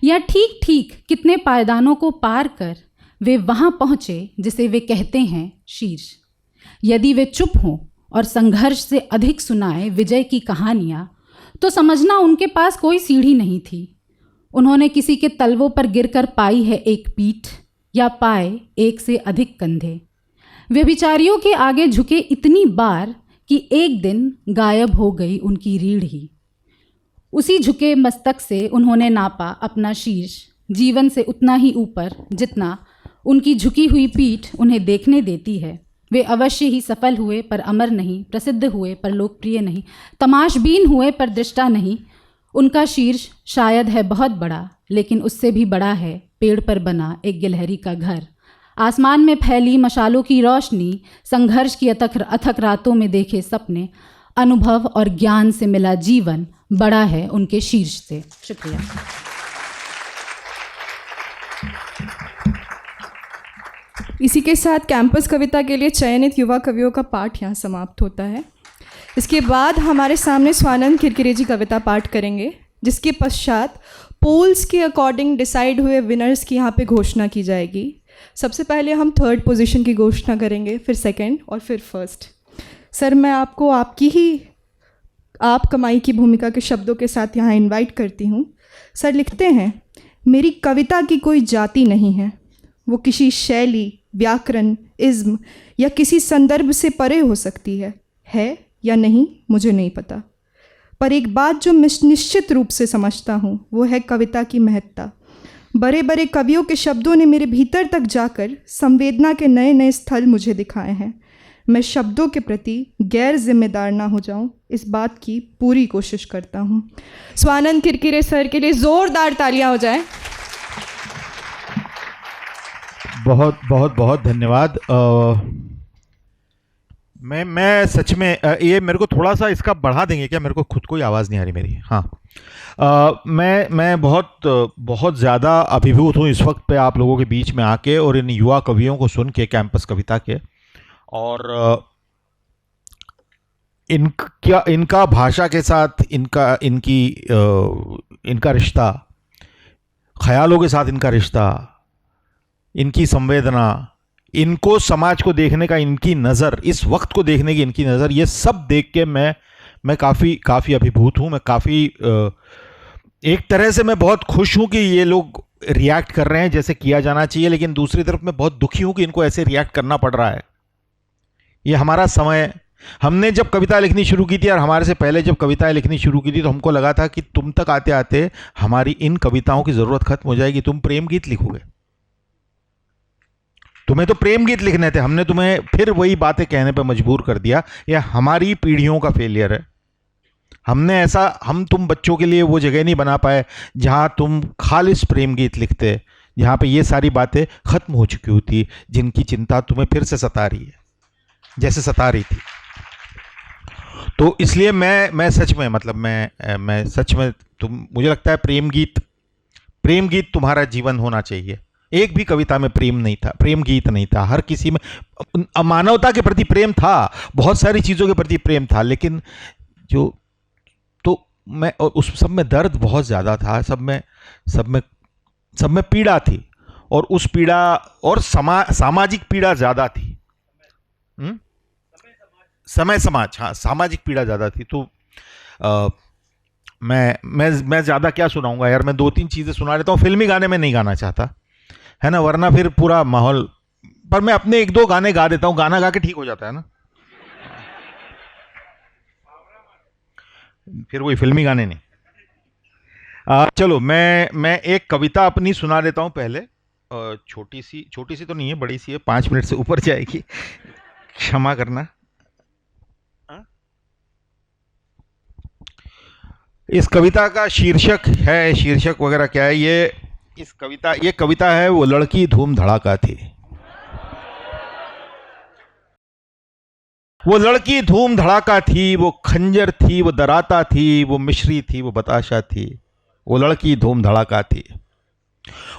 या ठीक ठीक कितने पायदानों को पार कर वे वहाँ पहुँचे जिसे वे कहते हैं शीर्ष? यदि वे चुप हों और संघर्ष से अधिक सुनाए विजय की कहानियाँ, तो समझना उनके पास कोई सीढ़ी नहीं थी। उन्होंने किसी के तलवों पर गिरकर पाई है एक पीठ या पाए एक से अधिक कंधे। व्यभिचारियों के आगे झुके इतनी बार कि एक दिन गायब हो गई उनकी रीढ़ ही। उसी झुके मस्तक से उन्होंने नापा अपना शीर्ष, जीवन से उतना ही ऊपर जितना उनकी झुकी हुई पीठ उन्हें देखने देती है। वे अवश्य ही सफल हुए पर अमर नहीं, प्रसिद्ध हुए पर लोकप्रिय नहीं, तमाशबीन हुए पर दृष्टा नहीं। उनका शीर्ष शायद है बहुत बड़ा, लेकिन उससे भी बड़ा है पेड़ पर बना एक गिलहरी का घर। आसमान में फैली मशालों की रोशनी, संघर्ष की अथक रातों में देखे सपने, अनुभव और ज्ञान से मिला जीवन बड़ा है उनके शीर्ष से। शुक्रिया। इसी के साथ कैंपस कविता के लिए चयनित युवा कवियों का पाठ यहाँ समाप्त होता है। इसके बाद हमारे सामने स्वानंद किरकिरे जी कविता पाठ करेंगे, जिसके पश्चात पोल्स के अकॉर्डिंग डिसाइड हुए विनर्स की यहाँ पे घोषणा की जाएगी। सबसे पहले हम थर्ड पोजीशन की घोषणा करेंगे, फिर सेकंड और फिर फर्स्ट। सर, मैं आपको आपकी ही आप कमाई की भूमिका के शब्दों के साथ यहाँ इनवाइट करती हूँ। सर लिखते हैं, मेरी कविता की कोई जाति नहीं है, वो किसी शैली, व्याकरण, इज्म या किसी संदर्भ से परे हो सकती है या नहीं मुझे नहीं पता, पर एक बात जो मैं निश्चित रूप से समझता हूँ वो है कविता की महत्ता। बड़े बड़े कवियों के शब्दों ने मेरे भीतर तक जाकर संवेदना के नए नए स्थल मुझे दिखाए हैं। मैं शब्दों के प्रति गैर जिम्मेदार ना हो जाऊं, इस बात की पूरी कोशिश करता हूं। स्वानंद किरकिरे सर के लिए ज़ोरदार तालियां हो जाएं। बहुत बहुत बहुत धन्यवाद। मैं सच में ये मेरे को थोड़ा सा इसका बढ़ा देंगे क्या? मेरे को खुद को ही आवाज़ नहीं आ रही मेरी। हाँ, मैं बहुत ज़्यादा अभिभूत हूँ इस वक्त पे आप लोगों के बीच में आके और इन युवा कवियों को सुन के, कैंपस कविता के, और इनका भाषा के साथ इनका रिश्ता, ख्यालों के साथ इनका रिश्ता, इनकी संवेदना, इनको समाज को देखने का इनकी नज़र, इस वक्त को देखने की इनकी नज़र, ये सब देख के मैं काफ़ी अभिभूत हूँ। मैं काफ़ी एक तरह से मैं बहुत खुश हूँ कि ये लोग रिएक्ट कर रहे हैं जैसे किया जाना चाहिए, लेकिन दूसरी तरफ मैं बहुत दुखी हूँ कि इनको ऐसे रिएक्ट करना पड़ रहा है। ये हमारा समय, हमने जब कविता लिखनी शुरू की थी और हमारे से पहले जब कविताएं लिखनी शुरू की थी तो हमको लगा था कि तुम तक आते आते हमारी इन कविताओं की ज़रूरत खत्म हो जाएगी, तुम प्रेम गीत लिखोगे। तुम्हें तो प्रेम गीत लिखने थे, हमने तुम्हें फिर वही बातें कहने पर मजबूर कर दिया। यह हमारी पीढ़ियों का फेलियर है। हम तुम बच्चों के लिए वो जगह नहीं बना पाए जहां तुम खालिस प्रेम गीत लिखते, जहां पे ये सारी बातें खत्म हो चुकी होती, जिनकी चिंता तुम्हें फिर से सता रही है जैसे सता रही थी। तो इसलिए मैं सच में, मतलब मैं सच में, मुझे लगता है प्रेम गीत तुम्हारा जीवन होना चाहिए। एक भी कविता में प्रेम नहीं था, प्रेम गीत नहीं था। हर किसी में मानवता के प्रति प्रेम था, बहुत सारी चीज़ों के प्रति प्रेम था, लेकिन मैं उस सब में दर्द बहुत ज़्यादा था, सब में पीड़ा थी, और उस पीड़ा और सामाजिक पीड़ा ज़्यादा थी। सामाजिक पीड़ा ज़्यादा थी। तो मैं ज़्यादा क्या सुनाऊंगा यार, मैं 2-3 चीज़ें सुना देता हूँ। फिल्मी गाने में नहीं गाना चाहता है ना, वरना फिर पूरा माहौल, पर मैं अपने 1-2 गाने गा देता हूँ, गाना गा के ठीक हो जाता है ना, फिर वही फिल्मी गाने नहीं। चलो मैं एक कविता अपनी सुना देता हूँ पहले। छोटी सी तो नहीं है, बड़ी सी है, 5 मिनट से ऊपर जाएगी, क्षमा करना। इस कविता का शीर्षक वगैरह क्या है, ये कविता है, वो लड़की धूम धड़ाका थी। वो लड़की धूम धड़ाका थी, वो खंजर थी, वो दराता थी, वो मिश्री थी, वो बताशा थी। वो लड़की धूम धड़ाका थी,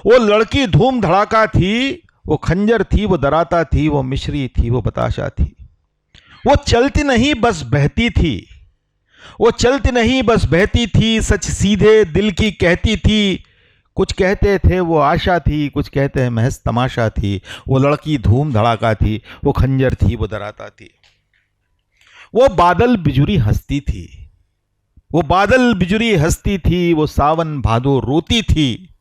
वो लड़की धूम धड़ाका थी, वो खंजर थी, वो दराता थी, वो मिश्री थी, वो बताशा थी। वो चलती नहीं बस बहती थी, वो चलती नहीं बस बहती थी, सच सीधे दिल की कहती थी। कुछ कहते थे वो आशा थी, कुछ कहते हैं महज तमाशा थी। वो लड़की धूम धड़ाका थी, वो खंजर थी, वो दराता थी। वो बादल बिजुरी हंसती थी, वो बादल बिजुरी हंसती थी, वो सावन भादो रोती थी।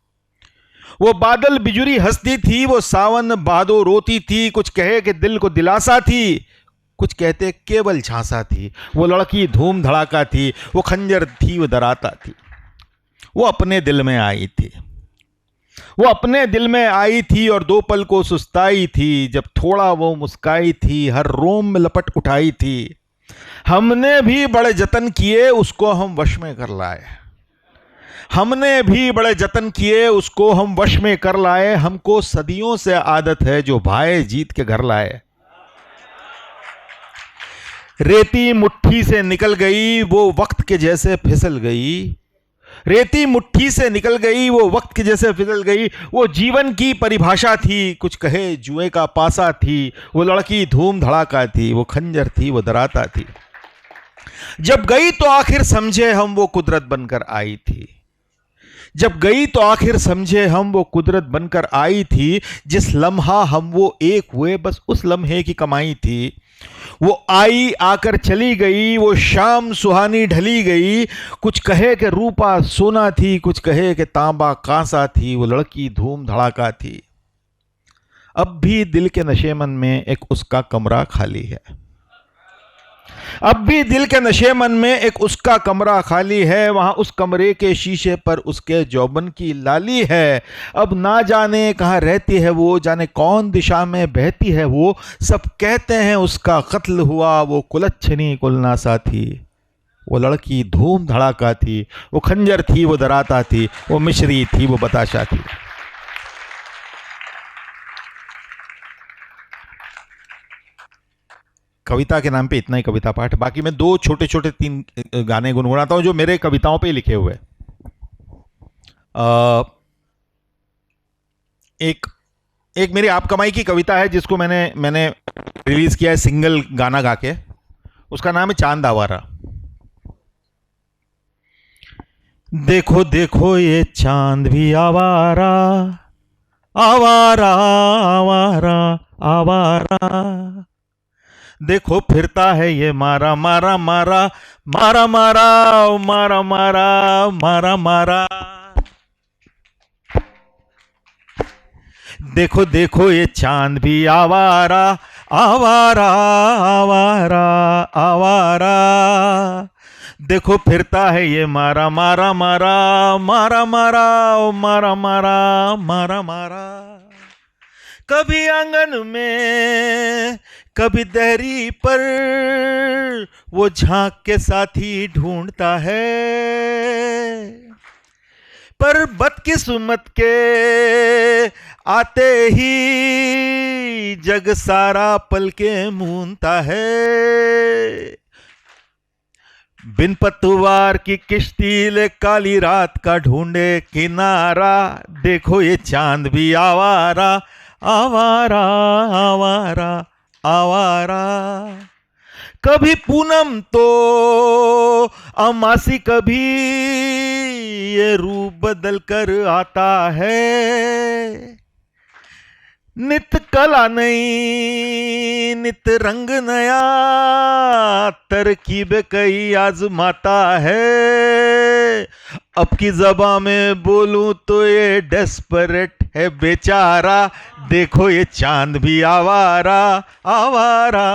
वो बादल बिजुरी हंसती थी, वो सावन भादो रोती थी। कुछ कहे कि दिल को दिलासा थी, कुछ कहते केवल झांसा थी। वो लड़की धूम धड़ाका थी, वो खंजर थी, वो दराता थी। वो अपने दिल में आई थी, वो अपने दिल में आई थी, और 2 पल को सुस्ताई थी। जब थोड़ा वो मुस्काई थी, हर रोम में लपट उठाई थी। हमने भी बड़े जतन किए, उसको हम वश में कर लाए। हमने भी बड़े जतन किए, उसको हम वश में कर लाए। हमको सदियों से आदत है, जो भाए जीत के घर लाए। रेती मुट्ठी से निकल गई, वो वक्त के जैसे फिसल गई। रेती मुट्ठी से निकल गई, वो वक्त के जैसे फिसल गई। वो जीवन की परिभाषा थी, कुछ कहे जुए का पासा थी। वो लड़की धूम धड़ाका थी, वो खंजर थी, वो दराता थी। जब गई तो आखिर समझे हम वो कुदरत बनकर आई थी। जब गई तो आखिर समझे हम वो कुदरत बनकर आई थी। जिस लम्हा हम वो एक हुए बस उस लम्हे की कमाई थी। वो आई आकर चली गई, वो शाम सुहानी ढली गई। कुछ कहे कि रूपा सोना थी, कुछ कहे कि तांबा कांसा थी। वो लड़की धूम धड़ाका थी। अब भी दिल के नशेमन में एक उसका कमरा खाली है। अब भी दिल के नशेमन में एक उसका कमरा खाली है। वहां उस कमरे के शीशे पर उसके जौबन की लाली है। अब ना जाने कहाँ रहती है वो, जाने कौन दिशा में बहती है वो। सब कहते हैं उसका कत्ल हुआ, वो कुलच्छनी कुलनासा थी। वो लड़की धूम धड़ाका थी, वो खंजर थी, वो दराता थी, वो मिश्री थी, वो बताशा थी। कविता के नाम पे इतना ही कविता पाठ। बाकी मैं 2 छोटे छोटे 3 गाने गुनगुनाता हूं जो मेरे कविताओं पे लिखे हुए। एक मेरी आप कमाई की कविता है जिसको मैंने रिलीज किया है सिंगल गाना गा के। उसका नाम है चांद आवारा। देखो देखो ये चांद भी आवारा, आवारा आवारा आवारा। देखो फिरता है ये मारा मारा मारा मारा मारा मारा मारा मारा मारा। देखो देखो ये चांद भी आवारा, आवारा आवारा आवारा। देखो फिरता है ये मारा मारा मारा मारा मारा मारा मारा मारा मारा। कभी आंगन में कभी दहरी पर वो झांक के साथी ढूंढता है। पर बदकिस्मत के आते ही जग सारा पलके मूंदता है। बिन पतवार की किश्ती ले काली रात का ढूंढे किनारा। देखो ये चांद भी आवारा, आवारा आवारा आवारा। कभी पूनम तो अमासी, कभी ये रूप बदल कर आता है। नित कला नई, नित रंग नया, तरकीब कई आजमाता है। अब की ज़बां में बोलूं तो ये डेस्परेट है बेचारा। देखो ये चांद भी आवारा, आवारा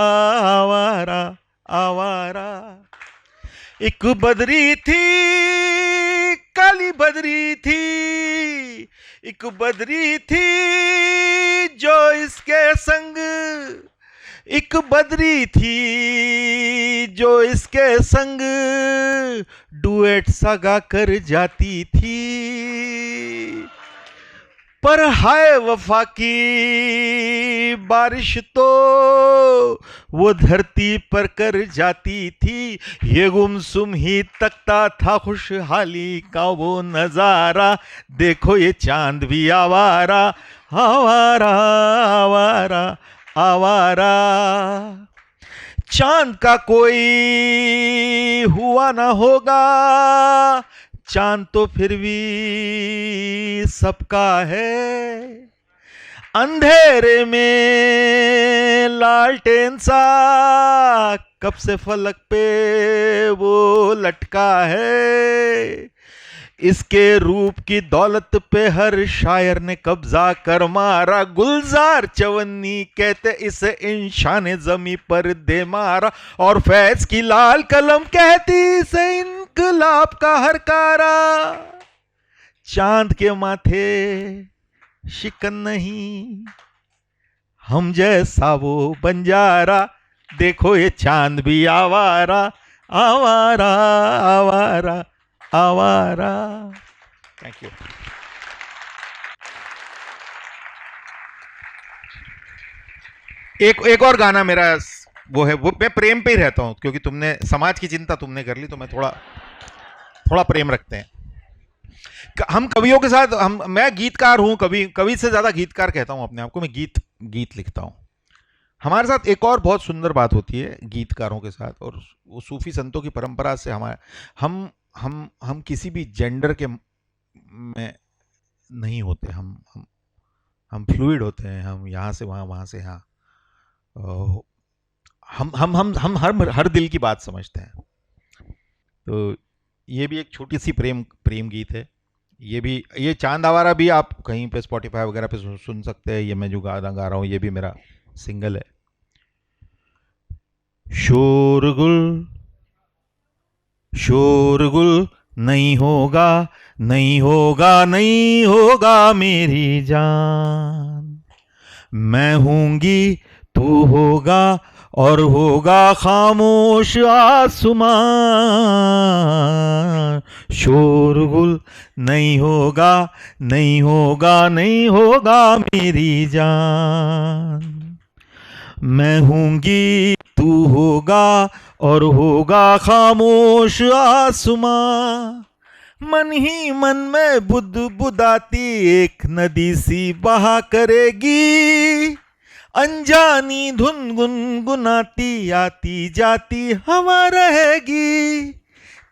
आवारा आवारा। एक बदरी थी, काली बदरी थी, एक बदरी थी जो इसके संग, एक बदरी थी जो इसके संग डुएट सा गा कर जाती थी। पर हाय वफा की बारिश तो वो धरती पर कर जाती थी। ये गुमसुम ही तकता था खुशहाली का वो नजारा। देखो ये चांद भी आवारा, आवारा आवारा आवारा। चांद का कोई हुआ ना होगा, चांद तो फिर भी सबका है। अंधेरे में लालटेन सा कब से फलक पे वो लटका है। इसके रूप की दौलत पे हर शायर ने कब्जा कर मारा। गुलजार चवन्नी कहते इसे इंशान जमी पर दे मारा। और फैज की लाल कलम कहती इसे इनकलाब का हरकारा। चांद के माथे शिकन नहीं, हम जैसा वो बंजारा। देखो ये चांद भी आवारा, आवारा आवारा आवारा। Thank you. एक और गाना मेरा वो है, वो मैं प्रेम पे ही रहता हूं क्योंकि तुमने समाज की चिंता तुमने कर ली तो मैं थोड़ा प्रेम रखते हैं हम कवियों के साथ। मैं गीतकार हूं, कवि से ज्यादा गीतकार कहता हूं अपने आप को। मैं गीत लिखता हूं। हमारे साथ एक और बहुत सुंदर बात होती है गीतकारों के साथ, और वो सूफी संतों की परंपरा से हमारे हम किसी भी जेंडर के में नहीं होते, हम फ्लूइड होते हैं, हम यहाँ से वहाँ, वहाँ से यहाँ, हम हर दिल की बात समझते हैं। तो ये भी एक छोटी सी प्रेम गीत है। ये चांद आवारा भी आप कहीं पे स्पॉटिफाई वगैरह पे सुन सकते हैं। ये मैं जो गा रहा हूँ ये भी मेरा सिंगल है। शोरगुल शोरगुल नहीं होगा, नहीं होगा, नहीं होगा मेरी जान, मैं हूंगी तू होगा और होगा खामोश आसमां। शोरगुल नहीं होगा, नहीं होगा, नहीं होगा मेरी जान, मैं हूंगी तू होगा और होगा खामोश आसमां। मन ही मन में बुदबुदाती एक नदी सी बहा करेगी, अनजानी धुन गुनगुनाती आती जाती हवा रहेगी।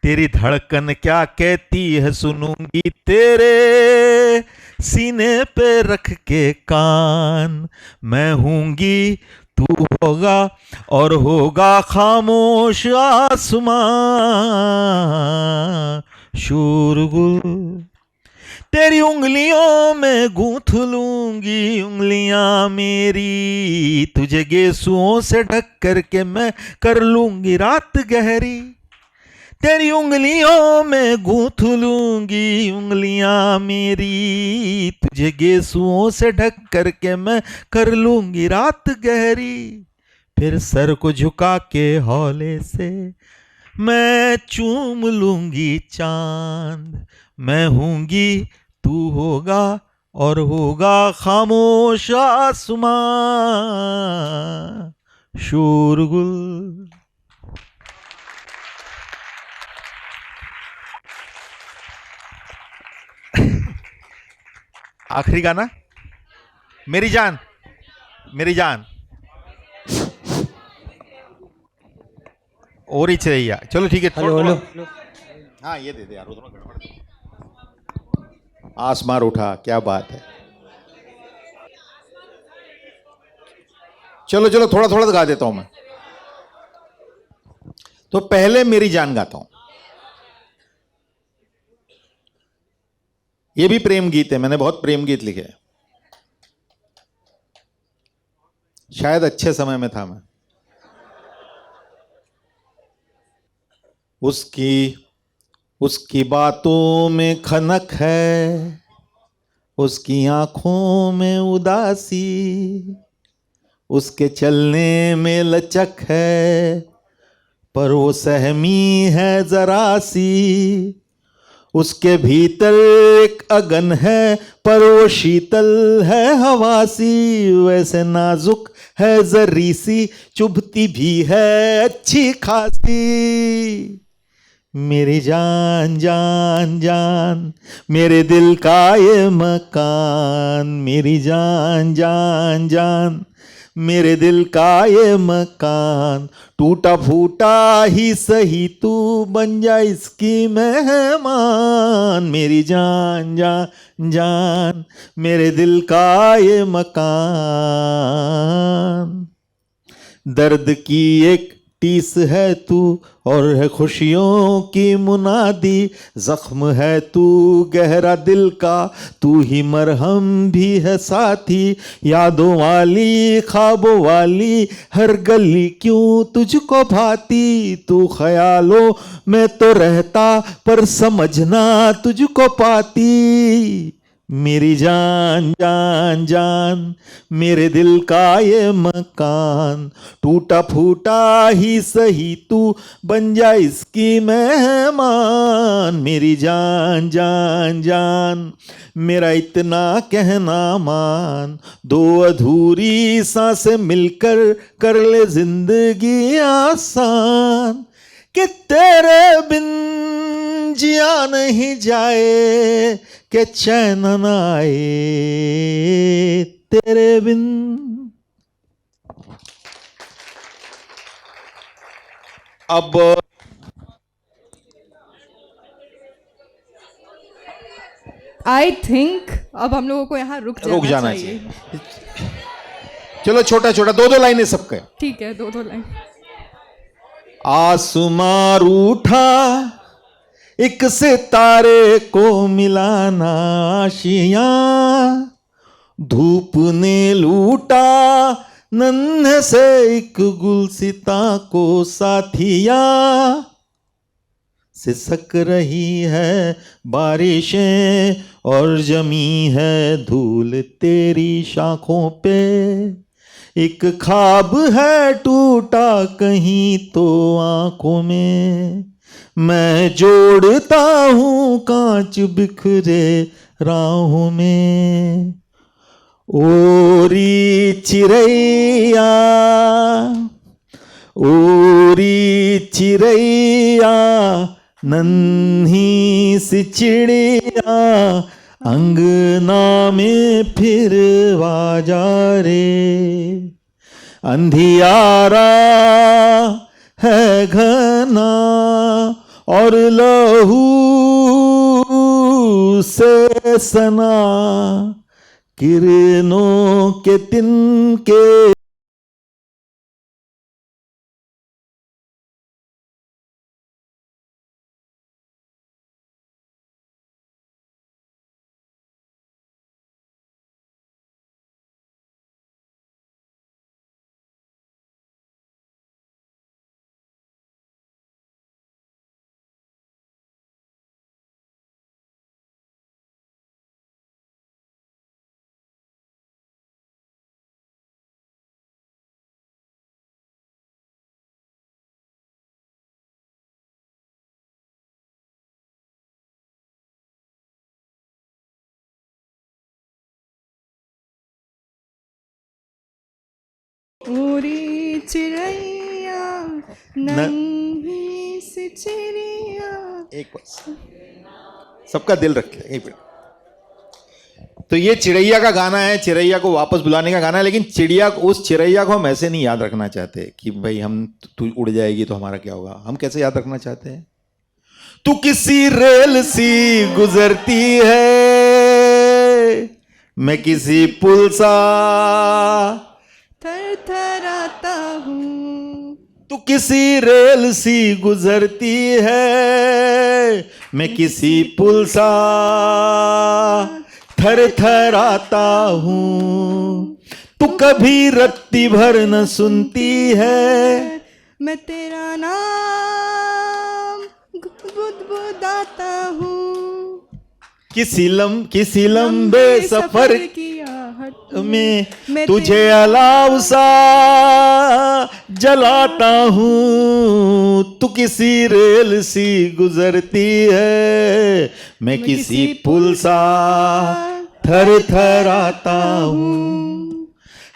तेरी धड़कन क्या कहती है सुनूंगी तेरे सीने पे रख के कान, मैं हूंगी तू होगा और होगा खामोश आसमां। शोरगुल तेरी उंगलियों में गूंथ लूंगी उंगलियां मेरी, तुझे गेसुओं से ढक करके मैं कर लूंगी रात गहरी। तेरी उंगलियों में गूंथ लूंगी उंगलियां मेरी, तुझे गेसुओं से ढक करके मैं कर लूंगी रात गहरी। फिर सर को झुका के हौले से मैं चूम लूंगी चांद, मैं हूंगी तू होगा और होगा खामोश आसमां। शोरगुल। आखिरी गाना मेरी जान, मेरी जान और ही चाहिए। चलो ठीक है। हाँ ये दे दे यार, थोड़ा गड़बड़। आसमां उठा, क्या बात है। चलो चलो थोड़ा थोड़ा गा देता हूं मैं। तो पहले मेरी जान गाता हूं। ये भी प्रेम गीत है, मैंने बहुत प्रेम गीत लिखे। शायद अच्छे समय में था मैं। उसकी बातों में खनक है, उसकी आंखों में उदासी, उसके चलने में लचक है पर वो सहमी है जरा सी। उसके भीतर एक अगन है पर वो शीतल है हवासी। वैसे नाजुक है जरी सी, चुभती भी है अच्छी खासी। मेरी जान जान जान, मेरे दिल का ये मकान, मेरी जान जान जान, मेरे दिल का ये मकान। टूटा फूटा ही सही तू बन जा इसकी मेहमान। मेरी जान जान जान, मेरे दिल का ये मकान। दर्द की एक टीस है तू और है खुशियों की मुनादी। जख्म है तू गहरा दिल का, तू ही मरहम भी है साथी। यादों वाली ख्वाबों वाली हर गली क्यों तुझको भाती। तू ख्यालों में तो रहता पर समझना तुझको पाती। मेरी जान जान जान, मेरे दिल का ये मकान। टूटा फूटा ही सही तू बन जा इसकी मेहमान। मेरी जान जान जान, मेरा इतना कहना मान। दो अधूरी सांसें मिलकर कर ले जिंदगी आसान। कि तेरे बिन जिया नहीं जाए, कि चैन न आए तेरे बिन। अब आई थिंक अब हम लोगों को यहाँ रुक जाना चाहिए। चलो छोटा छोटा 2-2 लाइनें सबके। ठीक है, 2-2 लाइन। आसमां रूठा एक सितारे को मिलाना आशियां, धूप ने लूटा नन्हे से एक गुलसिता को साथिया, सिसक रही है बारिशें और जमी है धूल तेरी शाखों पे, एक ख्वाब है टूटा कहीं तो आंखों में, मैं जोड़ता हूँ कांच बिखरे राहों में। ओरी चिरैया ओरी चिरैया नन्ही सी चिड़िया, अंगना में फिर आजा रे, अंधियारा है घना और लहू से सना, किरणों के तिनके उड़ी चिड़ैया नन्ही सी चिड़िया। एक बस सबका दिल रखे एक मिनट। तो ये चिड़ैया का गाना है, चिड़ैया को वापस बुलाने का गाना है, लेकिन चिड़िया उस चिड़ैया को हम ऐसे नहीं याद रखना चाहते कि भाई हम तू उड़ जाएगी तो हमारा क्या होगा। हम कैसे याद रखना चाहते हैं, तू किसी रेल सी गुजरती है, मैं किसी पुल सा थरथराता हूँ। तू किसी रेल सी गुजरती है, मैं किसी पुल सा थरथराता हूँ। तू कभी रत्ती भर न सुनती है, मैं तेरा नाम गुदगुदाता हूँ। किसी लंबे सफर की में तुझे अलाव सा जलाता हूँ। तू किसी रेल सी गुजरती है, मैं किसी पुल सा थरथराता हूँ।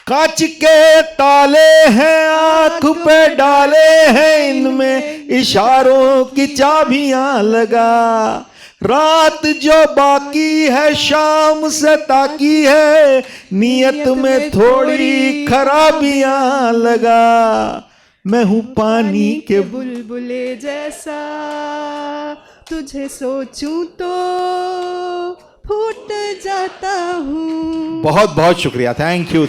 कांच के ताले हैं आंख पे डाले हैं, इनमें इशारों की चाबियां लगा। रात जो बाकी है शाम से ताकी है, नियत में थोड़ी खराबियां लगा। मैं हूँ पानी के बुलबुले जैसा, तुझे सोचूं तो फूट जाता हूँ। बहुत बहुत शुक्रिया। Thank you.